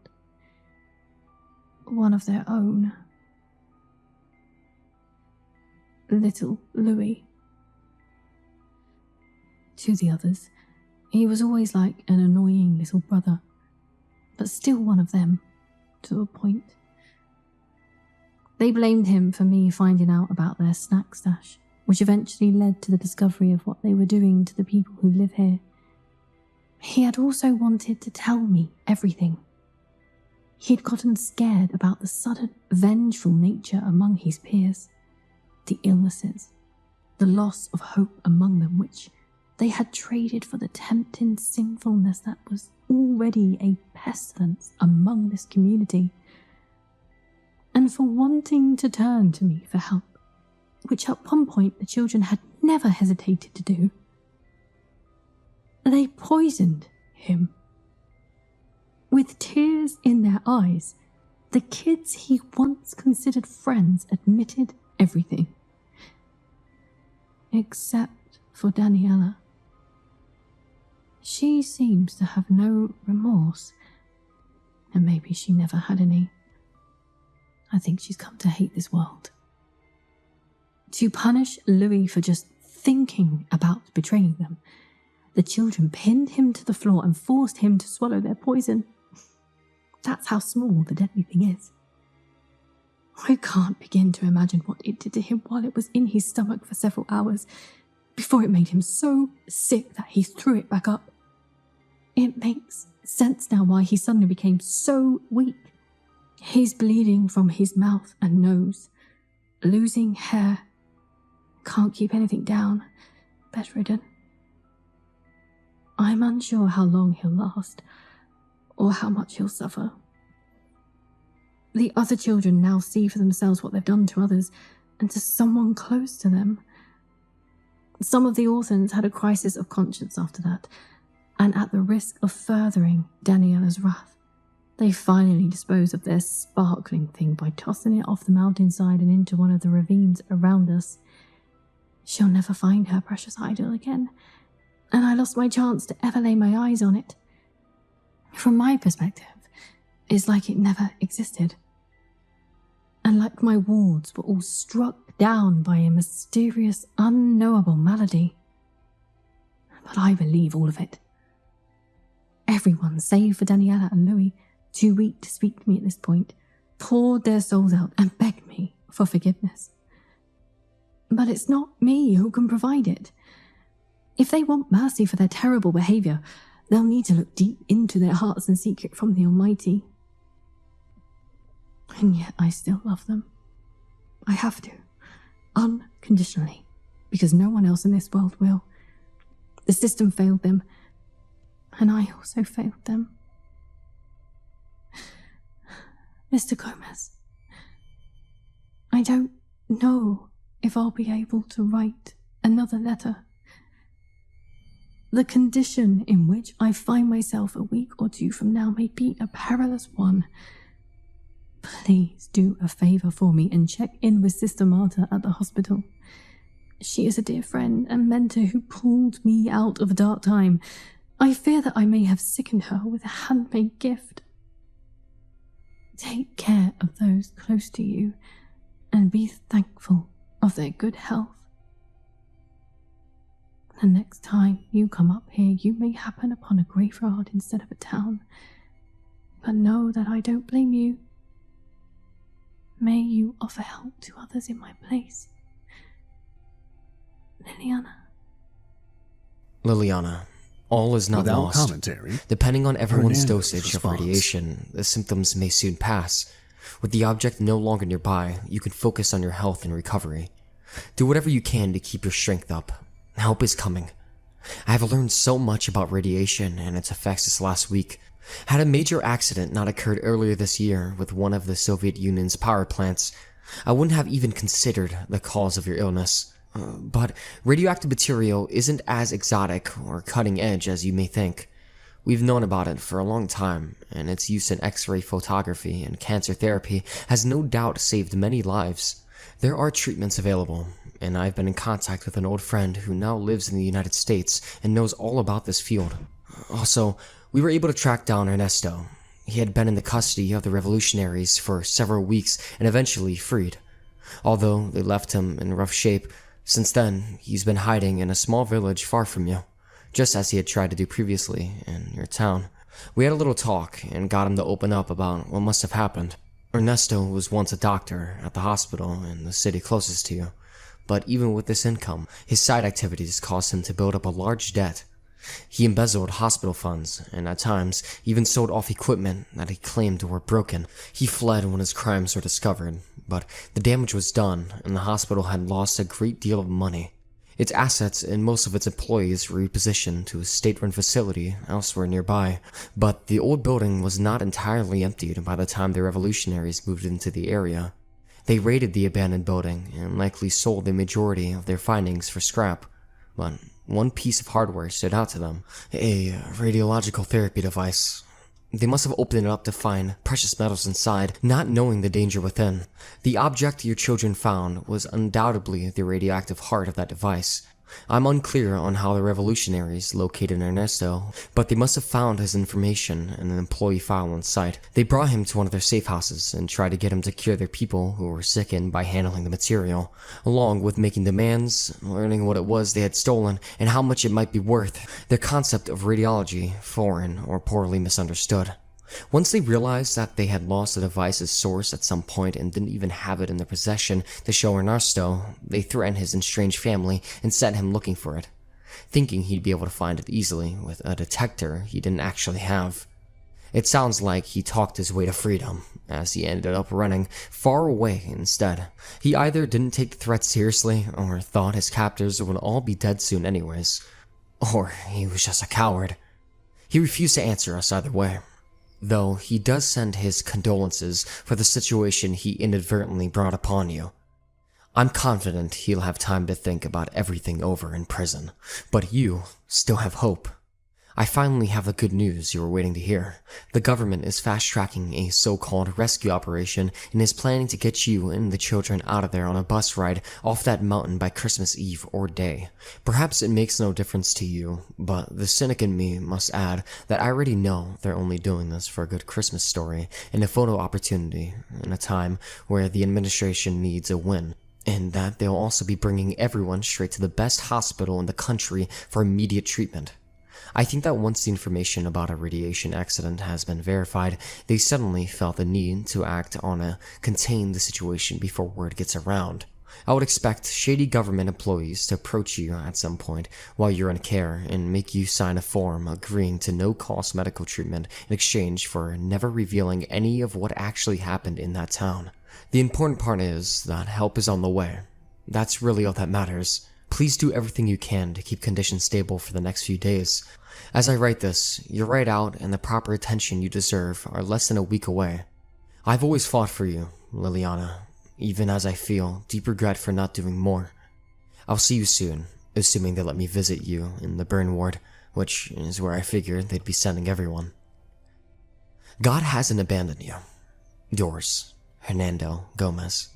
One of their own. Little Louis. To the others, he was always like an annoying little brother, but still one of them, to a point. They blamed him for me finding out about their snack stash, which eventually led to the discovery of what they were doing to the people who live here. He had also wanted to tell me everything. He had gotten scared about the sudden, vengeful nature among his peers, the illnesses, the loss of hope among them, which they had traded for the tempting sinfulness that was already a pestilence among this community, and for wanting to turn to me for help, which at one point the children had never hesitated to do. They poisoned him. With tears in their eyes, the kids he once considered friends admitted everything. Except for Daniela. She seems to have no remorse, and maybe she never had any. I think she's come to hate this world. To punish Louis for just thinking about betraying them, the children pinned him to the floor and forced him to swallow their poison. That's how small the deadly thing is. I can't begin to imagine what it did to him while it was in his stomach for several hours, before it made him so sick that he threw it back up. It makes sense now why he suddenly became so weak. He's bleeding from his mouth and nose, losing hair, can't keep anything down, bedridden. I'm unsure how long he'll last, or how much he'll suffer. The other children now see for themselves what they've done to others, and to someone close to them. Some of the orphans had a crisis of conscience after that, and at the risk of furthering Daniela's wrath, they finally disposed of their sparkling thing by tossing it off the mountainside and into one of the ravines around us. She'll never find her precious idol again, and I lost my chance to ever lay my eyes on it. From my perspective, it's like it never existed. And like my wards were all struck down by a mysterious, unknowable malady. But I believe all of it. Everyone, save for Daniela and Louis, too weak to speak to me at this point, poured their souls out and begged me for forgiveness. But it's not me who can provide it. If they want mercy for their terrible behaviour, they'll need to look deep into their hearts and seek it from the Almighty. And yet I still love them. I have to, unconditionally, because no one else in this world will. The system failed them, and I also failed them. Mr. Gomez, I don't know if I'll be able to write another letter. The condition in which I find myself a week or two from now may be a perilous one. Please do a favor for me and check in with Sister Marta at the hospital. She is a dear friend and mentor who pulled me out of a dark time. I fear that I may have sickened her with a handmade gift. Take care of those close to you and be thankful of their good health. The next time you come up here, you may happen upon a graveyard instead of a town. But know that I don't blame you. May you offer help to others in my place. Liliana. Liliana, all is not Without lost. commentary, Depending on everyone's Hernandez dosage of responds. radiation, the symptoms may soon pass. With the object no longer nearby, you can focus on your health and recovery. Do whatever you can to keep your strength up. Help is coming. I have learned so much about radiation and its effects this last week. Had a major accident not occurred earlier this year with one of the Soviet Union's power plants, I wouldn't have even considered the cause of your illness. But radioactive material isn't as exotic or cutting edge as you may think. We've known about it for a long time, and its use in X-ray photography and cancer therapy has no doubt saved many lives. There are treatments available, and I've been in contact with an old friend who now lives in the United States and knows all about this field. Also, we were able to track down Ernesto. He had been in the custody of the revolutionaries for several weeks and eventually freed. Although they left him in rough shape, since then he's been hiding in a small village far from you, just as he had tried to do previously in your town. We had a little talk and got him to open up about what must have happened. Ernesto was once a doctor at the hospital in the city closest to you, but even with this income, his side activities caused him to build up a large debt. He embezzled hospital funds, and at times even sold off equipment that he claimed were broken. He fled when his crimes were discovered, but the damage was done, and the hospital had lost a great deal of money. Its assets and most of its employees were repositioned to a state-run facility elsewhere nearby, but the old building was not entirely emptied by the time the revolutionaries moved into the area. They raided the abandoned building and likely sold the majority of their findings for scrap, but one piece of hardware stood out to them: a radiological therapy device. They must have opened it up to find precious metals inside, not knowing the danger within. The object your children found was undoubtedly the radioactive heart of that device. I'm unclear on how the revolutionaries located Ernesto, but they must have found his information in an employee file on site. They brought him to one of their safe houses and tried to get him to cure their people who were sickened by handling the material, along with making demands, learning what it was they had stolen, and how much it might be worth. Their concept of radiology, foreign or poorly misunderstood. Once they realized that they had lost the device's source at some point and didn't even have it in their possession to show Ernesto, they threatened his estranged family and sent him looking for it, thinking he'd be able to find it easily with a detector he didn't actually have. It sounds like he talked his way to freedom, as he ended up running far away instead. He either didn't take the threat seriously or thought his captors would all be dead soon anyways, or he was just a coward. He refused to answer us either way, though he does send his condolences for the situation he inadvertently brought upon you. I'm confident he'll have time to think about everything over in prison, but you still have hope. I finally have the good news you were waiting to hear. The government is fast-tracking a so-called rescue operation and is planning to get you and the children out of there on a bus ride off that mountain by Christmas Eve or day. Perhaps it makes no difference to you, but the cynic in me must add that I already know they're only doing this for a good Christmas story and a photo opportunity in a time where the administration needs a win, and that they'll also be bringing everyone straight to the best hospital in the country for immediate treatment. I think that once the information about a radiation accident has been verified, they suddenly felt the need to act on contain the situation before word gets around. I would expect shady government employees to approach you at some point while you're in care and make you sign a form agreeing to no-cost medical treatment in exchange for never revealing any of what actually happened in that town. The important part is that help is on the way. That's really all that matters. Please do everything you can to keep conditions stable for the next few days. As I write this, your ride out and the proper attention you deserve are less than a week away. I've always fought for you, Liliana, even as I feel deep regret for not doing more. I'll see you soon, assuming they let me visit you in the burn ward, which is where I figured they'd be sending everyone. God hasn't abandoned you. Yours, Hernando Gomez.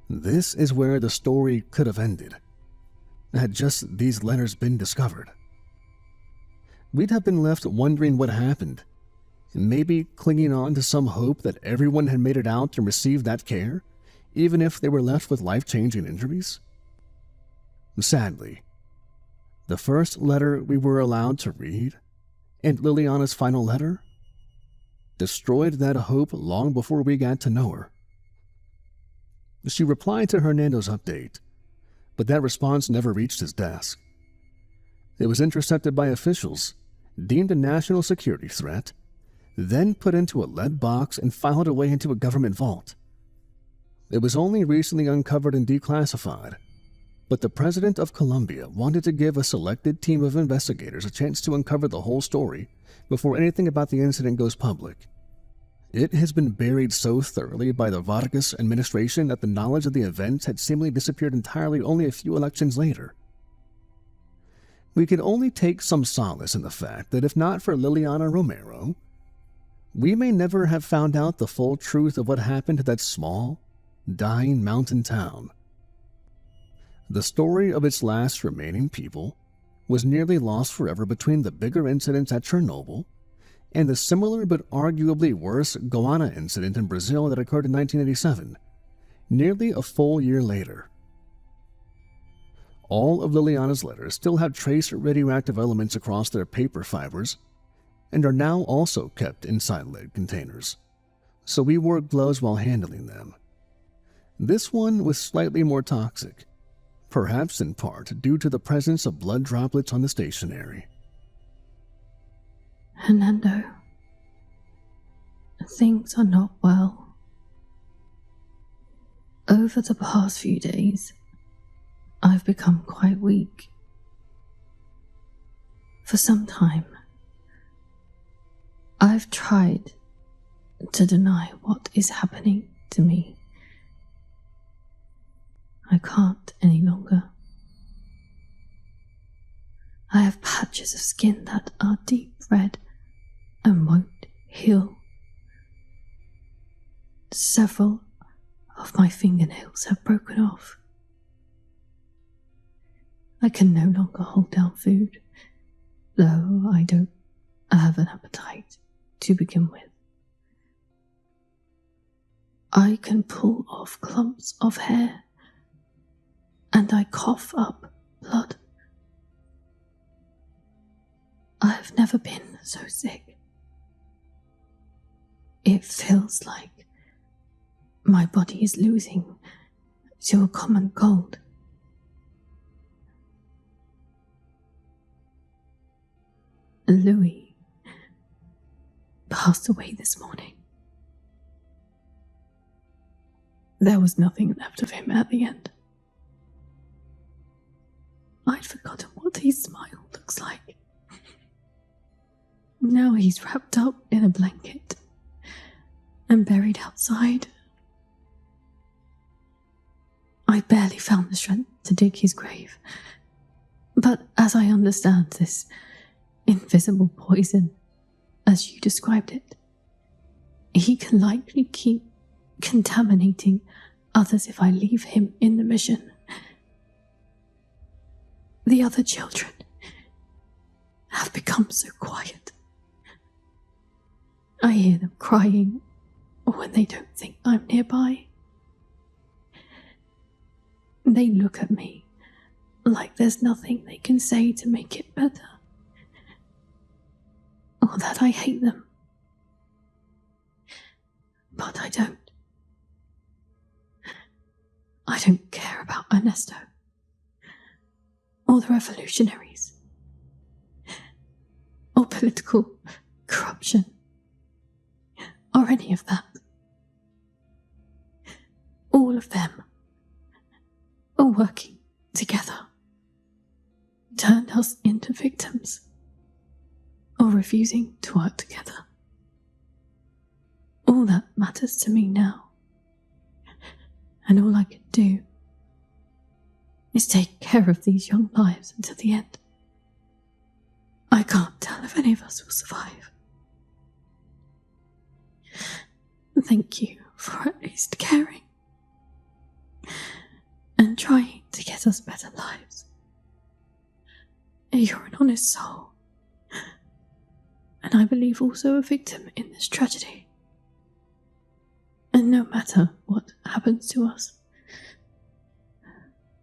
This is where the story could have ended, had just these letters been discovered. We'd have been left wondering what happened, maybe clinging on to some hope that everyone had made it out and received that care, even if they were left with life-changing injuries. Sadly, the first letter we were allowed to read, and Liliana's final letter, destroyed that hope long before we got to know her. She replied to Hernando's update, but that response never reached his desk. It was intercepted by officials, deemed a national security threat, then put into a lead box and filed away into a government vault. It was only recently uncovered and declassified, but the president of Colombia wanted to give a selected team of investigators a chance to uncover the whole story before anything about the incident goes public. It has been buried so thoroughly by the Vargas administration that the knowledge of the events had seemingly disappeared entirely only a few elections later. We can only take some solace in the fact that if not for Liliana Romero, we may never have found out the full truth of what happened to that small, dying mountain town. The story of its last remaining people was nearly lost forever between the bigger incidents at Chernobyl and the similar but arguably worse Goiânia incident in Brazil that occurred in 1987, nearly a full year later. All of Liliana's letters still have trace radioactive elements across their paper fibers and are now also kept inside lead containers, so we wore gloves while handling them. This one was slightly more toxic, perhaps in part due to the presence of blood droplets on the stationery. Hernando, things are not well. Over the past few days, I've become quite weak. For some time, I've tried to deny what is happening to me. I can't any longer. I have patches of skin that are deep red and won't heal. Several of my fingernails have broken off. I can no longer hold down food, though I don't have an appetite to begin with. I can pull off clumps of hair, and I cough up blood. I've never been so sick. It feels like my body is losing to a common cold. Louis passed away this morning. There was nothing left of him at the end. I'd forgotten what his smile looks like. Now he's wrapped up in a blanket and buried outside. I barely found the strength to dig his grave, but as I understand this invisible poison, as you described it, he can likely keep contaminating others if I leave him in the mission. The other children have become so quiet. I hear them crying when they don't think I'm nearby. They look at me like there's nothing they can say to make it better, or that I hate them. But I don't. I don't care about Ernesto, or the revolutionaries, or political corruption, or any of that. All of them are working together, turned us into victims. or refusing to work together. All that matters to me now, and all I can do, is take care of these young lives until the end. I can't tell if any of us will survive. Thank you for at least caring and trying to get us better lives. You're an honest soul, and I believe also a victim in this tragedy. And no matter what happens to us,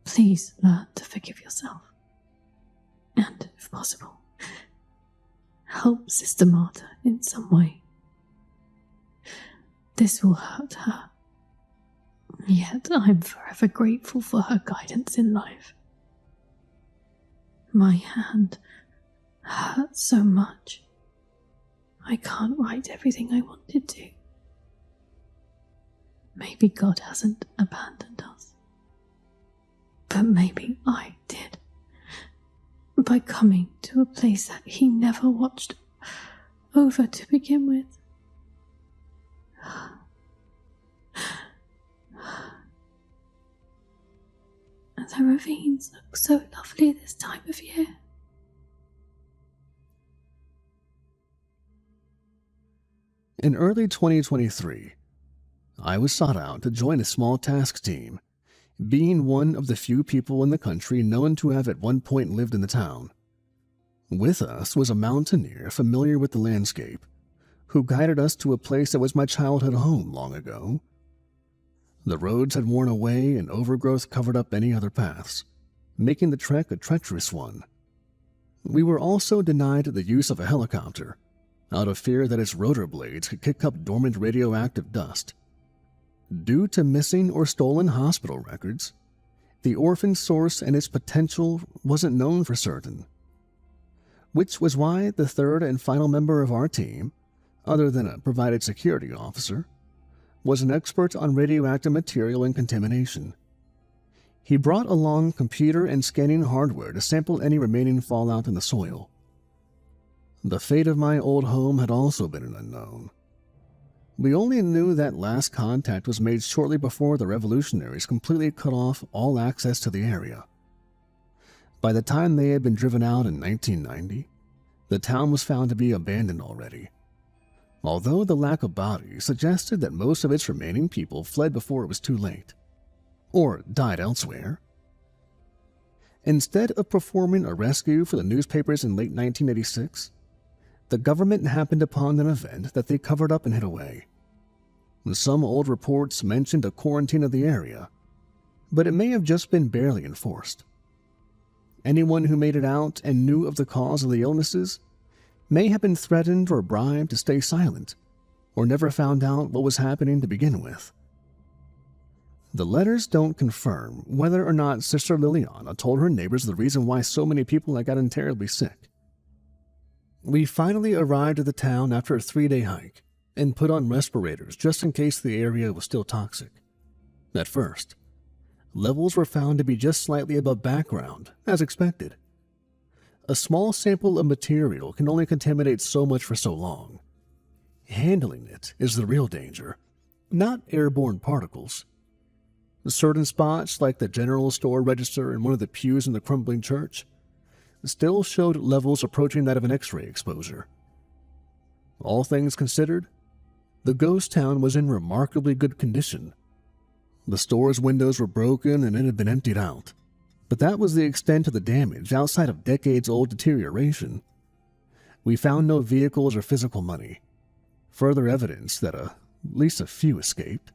please learn to forgive yourself. And, if possible, help Sister Marta in some way. This will hurt her, yet I'm forever grateful for her guidance in life. My hand hurts so much. I can't write everything I wanted to. Maybe God hasn't abandoned us. But maybe I did. By coming to a place that He never watched over to begin with. The ravines look so lovely this time of year. In early 2023, I was sought out to join a small task team, being one of the few people in the country known to have at one point lived in the town. With us was a mountaineer familiar with the landscape, who guided us to a place that was my childhood home long ago. The roads had worn away and overgrowth covered up any other paths, making the trek a treacherous one. We were also denied the use of a helicopter, out of fear that its rotor blades could kick up dormant radioactive dust. Due to missing or stolen hospital records, the orphan source and its potential wasn't known for certain, which was why the third and final member of our team, other than a provided security officer, was an expert on radioactive material and contamination. He brought along computer and scanning hardware to sample any remaining fallout in the soil. The fate of my old home had also been an unknown. We only knew that last contact was made shortly before the revolutionaries completely cut off all access to the area. By the time they had been driven out in 1990, the town was found to be abandoned already, although the lack of bodies suggested that most of its remaining people fled before it was too late, or died elsewhere. Instead of performing a rescue for the newspapers in late 1986, the government happened upon an event that they covered up and hid away. Some old reports mentioned a quarantine of the area, but it may have just been barely enforced. Anyone who made it out and knew of the cause of the illnesses may have been threatened or bribed to stay silent, or never found out what was happening to begin with. The letters don't confirm whether or not Sister Liliana told her neighbors the reason why so many people had gotten terribly sick. We finally arrived at the town after a 3-day hike and put on respirators just in case the area was still toxic. At first, levels were found to be just slightly above background, as expected. A small sample of material can only contaminate so much for so long. Handling it is the real danger, not airborne particles. Certain spots, like the general store register and one of the pews in the crumbling church, still showed levels approaching that of an X-ray exposure. All things considered, the ghost town was in remarkably good condition. The store's windows were broken and it had been emptied out, but that was the extent of the damage outside of decades-old deterioration. We found no vehicles or physical money, further evidence that at least a few escaped.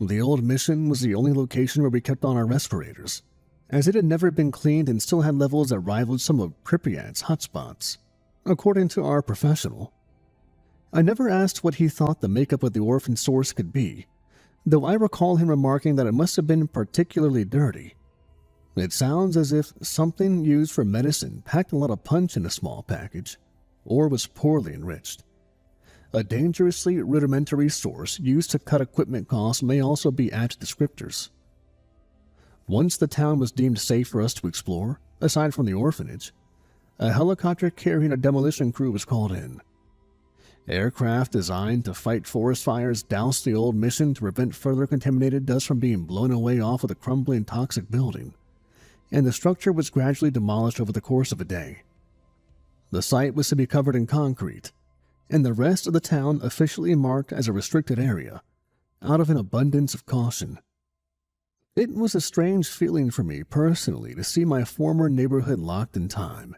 The old mission was the only location where we kept on our respirators, as it had never been cleaned and still had levels that rivaled some of Pripyat's hotspots, according to our professional. I never asked what he thought the makeup of the orphan source could be, though I recall him remarking that it must have been particularly dirty. It sounds as if something used for medicine packed a lot of punch in a small package, or was poorly enriched. A dangerously rudimentary source used to cut equipment costs may also be apt descriptors. Once the town was deemed safe for us to explore, aside from the orphanage, a helicopter carrying a demolition crew was called in. Aircraft designed to fight forest fires doused the old mission to prevent further contaminated dust from being blown away off of the crumbling toxic building, and the structure was gradually demolished over the course of a day. The site was to be covered in concrete, and the rest of the town officially marked as a restricted area, out of an abundance of caution. It was a strange feeling for me personally to see my former neighborhood locked in time,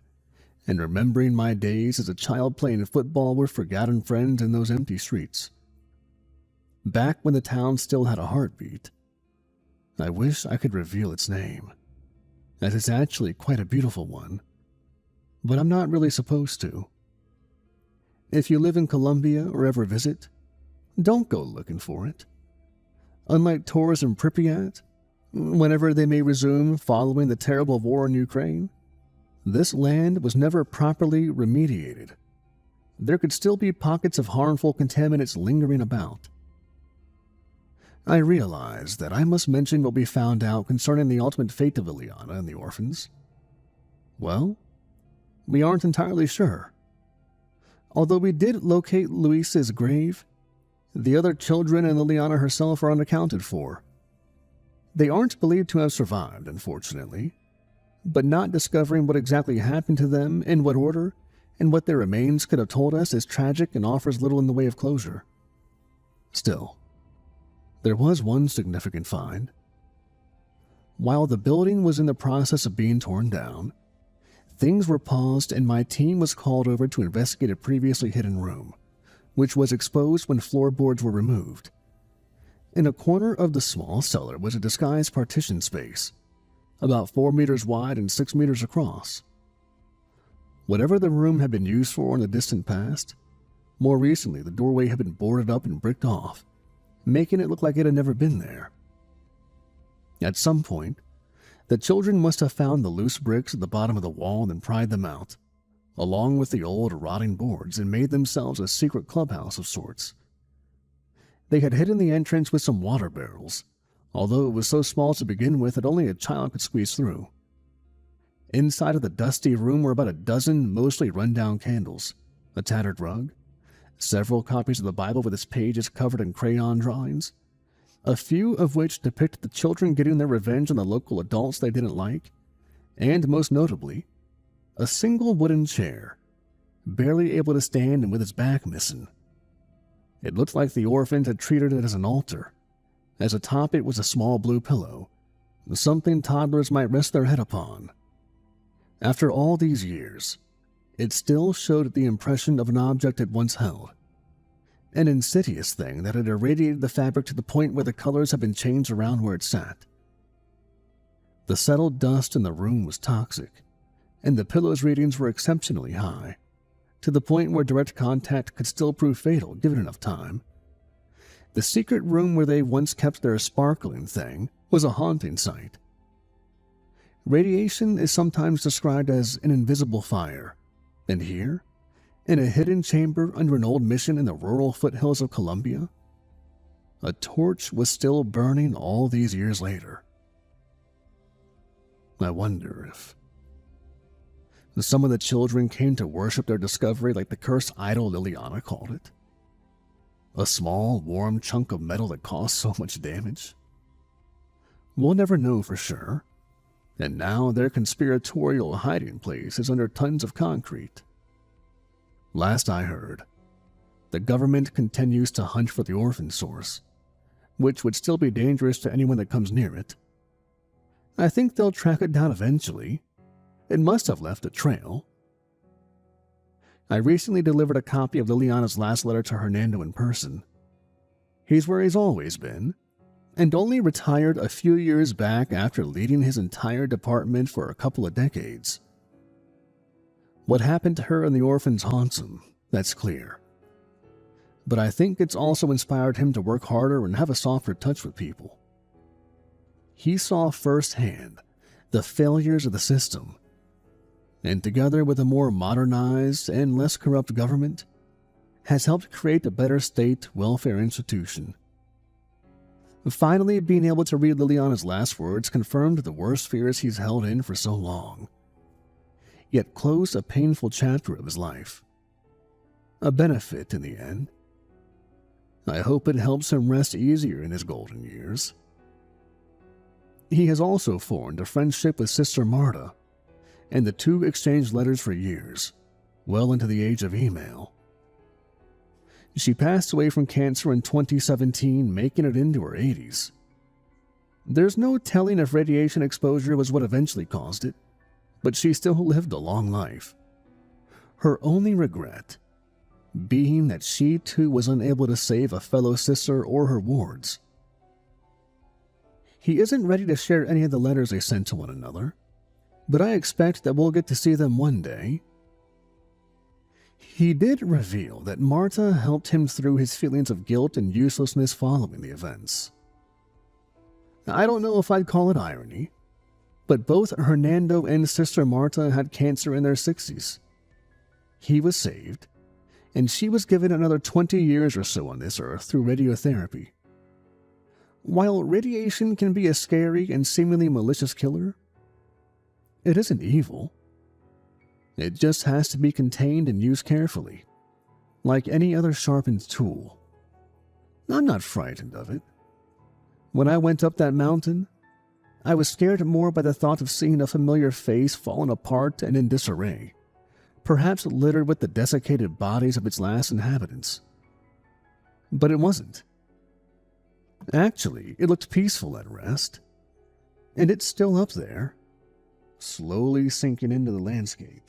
and remembering my days as a child playing football with forgotten friends in those empty streets. Back when the town still had a heartbeat. I wish I could reveal its name, as it's actually quite a beautiful one, but I'm not really supposed to. If you live in Colombia or ever visit, don't go looking for it. Unlike tours in Pripyat, whenever they may resume following the terrible war in Ukraine, this land was never properly remediated. There could still be pockets of harmful contaminants lingering about. I realized that I must mention what we found out concerning the ultimate fate of Liliana and the orphans. Well, we aren't entirely sure. Although we did locate Luis's grave, the other children and Liliana herself are unaccounted for. They aren't believed to have survived, unfortunately, but not discovering what exactly happened to them, in what order, and what their remains could have told us is tragic and offers little in the way of closure. Still, there was one significant find. While the building was in the process of being torn down, things were paused and my team was called over to investigate a previously hidden room, which was exposed when floorboards were removed. In a corner of the small cellar was a disguised partition space, about 4 meters wide and 6 meters across. Whatever the room had been used for in the distant past, more recently the doorway had been boarded up and bricked off, making it look like it had never been there. At some point, the children must have found the loose bricks at the bottom of the wall and pried them out, along with the old rotting boards, and made themselves a secret clubhouse of sorts. They had hidden the entrance with some water barrels, although it was so small to begin with that only a child could squeeze through. Inside of the dusty room were about a dozen mostly run-down candles, a tattered rug, several copies of the Bible with its pages covered in crayon drawings, a few of which depicted the children getting their revenge on the local adults they didn't like, and most notably, a single wooden chair, barely able to stand and with its back missing. It looked like the orphans had treated it as an altar, as atop it was a small blue pillow, something toddlers might rest their head upon. After all these years, it still showed the impression of an object it once held, an insidious thing that had irradiated the fabric to the point where the colors had been changed around where it sat. The settled dust in the room was toxic, and the pillow's readings were exceptionally high, to the point where direct contact could still prove fatal given enough time. The secret room where they once kept their sparkling thing was a haunting sight. Radiation is sometimes described as an invisible fire, and here, in a hidden chamber under an old mission in the rural foothills of Colombia, a torch was still burning all these years later. I wonder if some of the children came to worship their discovery like the cursed idol Liliana called it. A small, warm chunk of metal that caused so much damage. We'll never know for sure, and now their conspiratorial hiding place is under tons of concrete. Last I heard, the government continues to hunt for the orphan source, which would still be dangerous to anyone that comes near it. I think they'll track it down eventually. It must have left a trail. I recently delivered a copy of Liliana's last letter to Hernando in person. He's where he's always been, and only retired a few years back after leading his entire department for a couple of decades. What happened to her and the orphans haunts him, that's clear. But I think it's also inspired him to work harder and have a softer touch with people. He saw firsthand the failures of the system, and together with a more modernized and less corrupt government, has helped create a better state welfare institution. Finally, being able to read Liliana's last words confirmed the worst fears he's held in for so long. yet closed a painful chapter of his life. A benefit in the end. I hope it helps him rest easier in his golden years. He has also formed a friendship with Sister Marta, and the two exchanged letters for years, well into the age of email. She passed away from cancer in 2017, making it into her 80s. There's no telling if radiation exposure was what eventually caused it, but she still lived a long life. Her only regret being that she too was unable to save a fellow sister or her wards. He isn't ready to share any of the letters they sent to one another, but I expect that we'll get to see them one day. He did reveal that Marta helped him through his feelings of guilt and uselessness following the events. I don't know if I'd call it irony, but both Hernando and Sister Marta had cancer in their 60s. He was saved, and she was given another 20 years or so on this earth through radiotherapy. While radiation can be a scary and seemingly malicious killer, it isn't evil. It just has to be contained and used carefully, like any other sharpened tool. I'm not frightened of it. When I went up that mountain, I was scared more by the thought of seeing a familiar face fallen apart and in disarray, perhaps littered with the desiccated bodies of its last inhabitants. But it wasn't. Actually, it looked peaceful at rest, and it's still up there, slowly sinking into the landscape.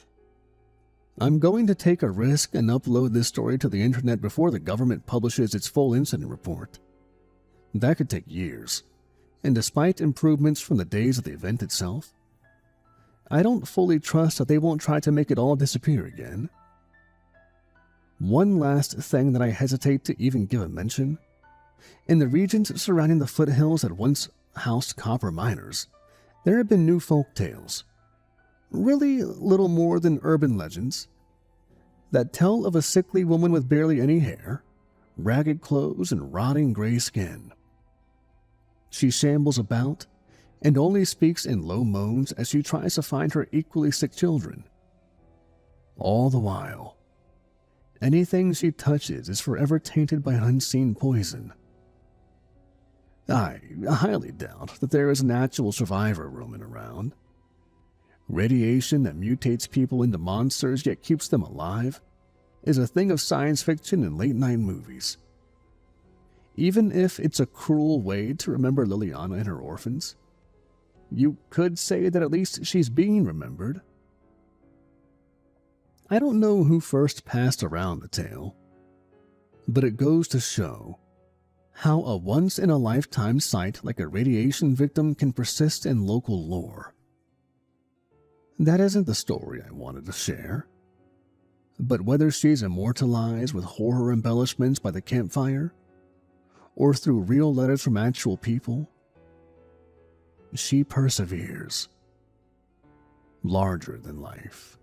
I'm going to take a risk and upload this story to the internet before the government publishes its full incident report. That could take years, and despite improvements from the days of the event itself, I don't fully trust that they won't try to make it all disappear again. One last thing that I hesitate to even give a mention: in the regions surrounding the foothills that once housed copper miners, there have been new folk tales, really little more than urban legends, that tell of a sickly woman with barely any hair, ragged clothes, and rotting gray skin. She shambles about and only speaks in low moans as she tries to find her equally sick children. All the while, anything she touches is forever tainted by an unseen poison. I highly doubt that there is an actual survivor roaming around. Radiation that mutates people into monsters yet keeps them alive is a thing of science fiction and late-night movies. Even if it's a cruel way to remember Liliana and her orphans, you could say that at least she's being remembered. I don't know who first passed around the tale, but it goes to show how a once-in-a-lifetime sight like a radiation victim can persist in local lore. That isn't the story I wanted to share, but whether she's immortalized with horror embellishments by the campfire, or through real letters from actual people, she perseveres, larger than life.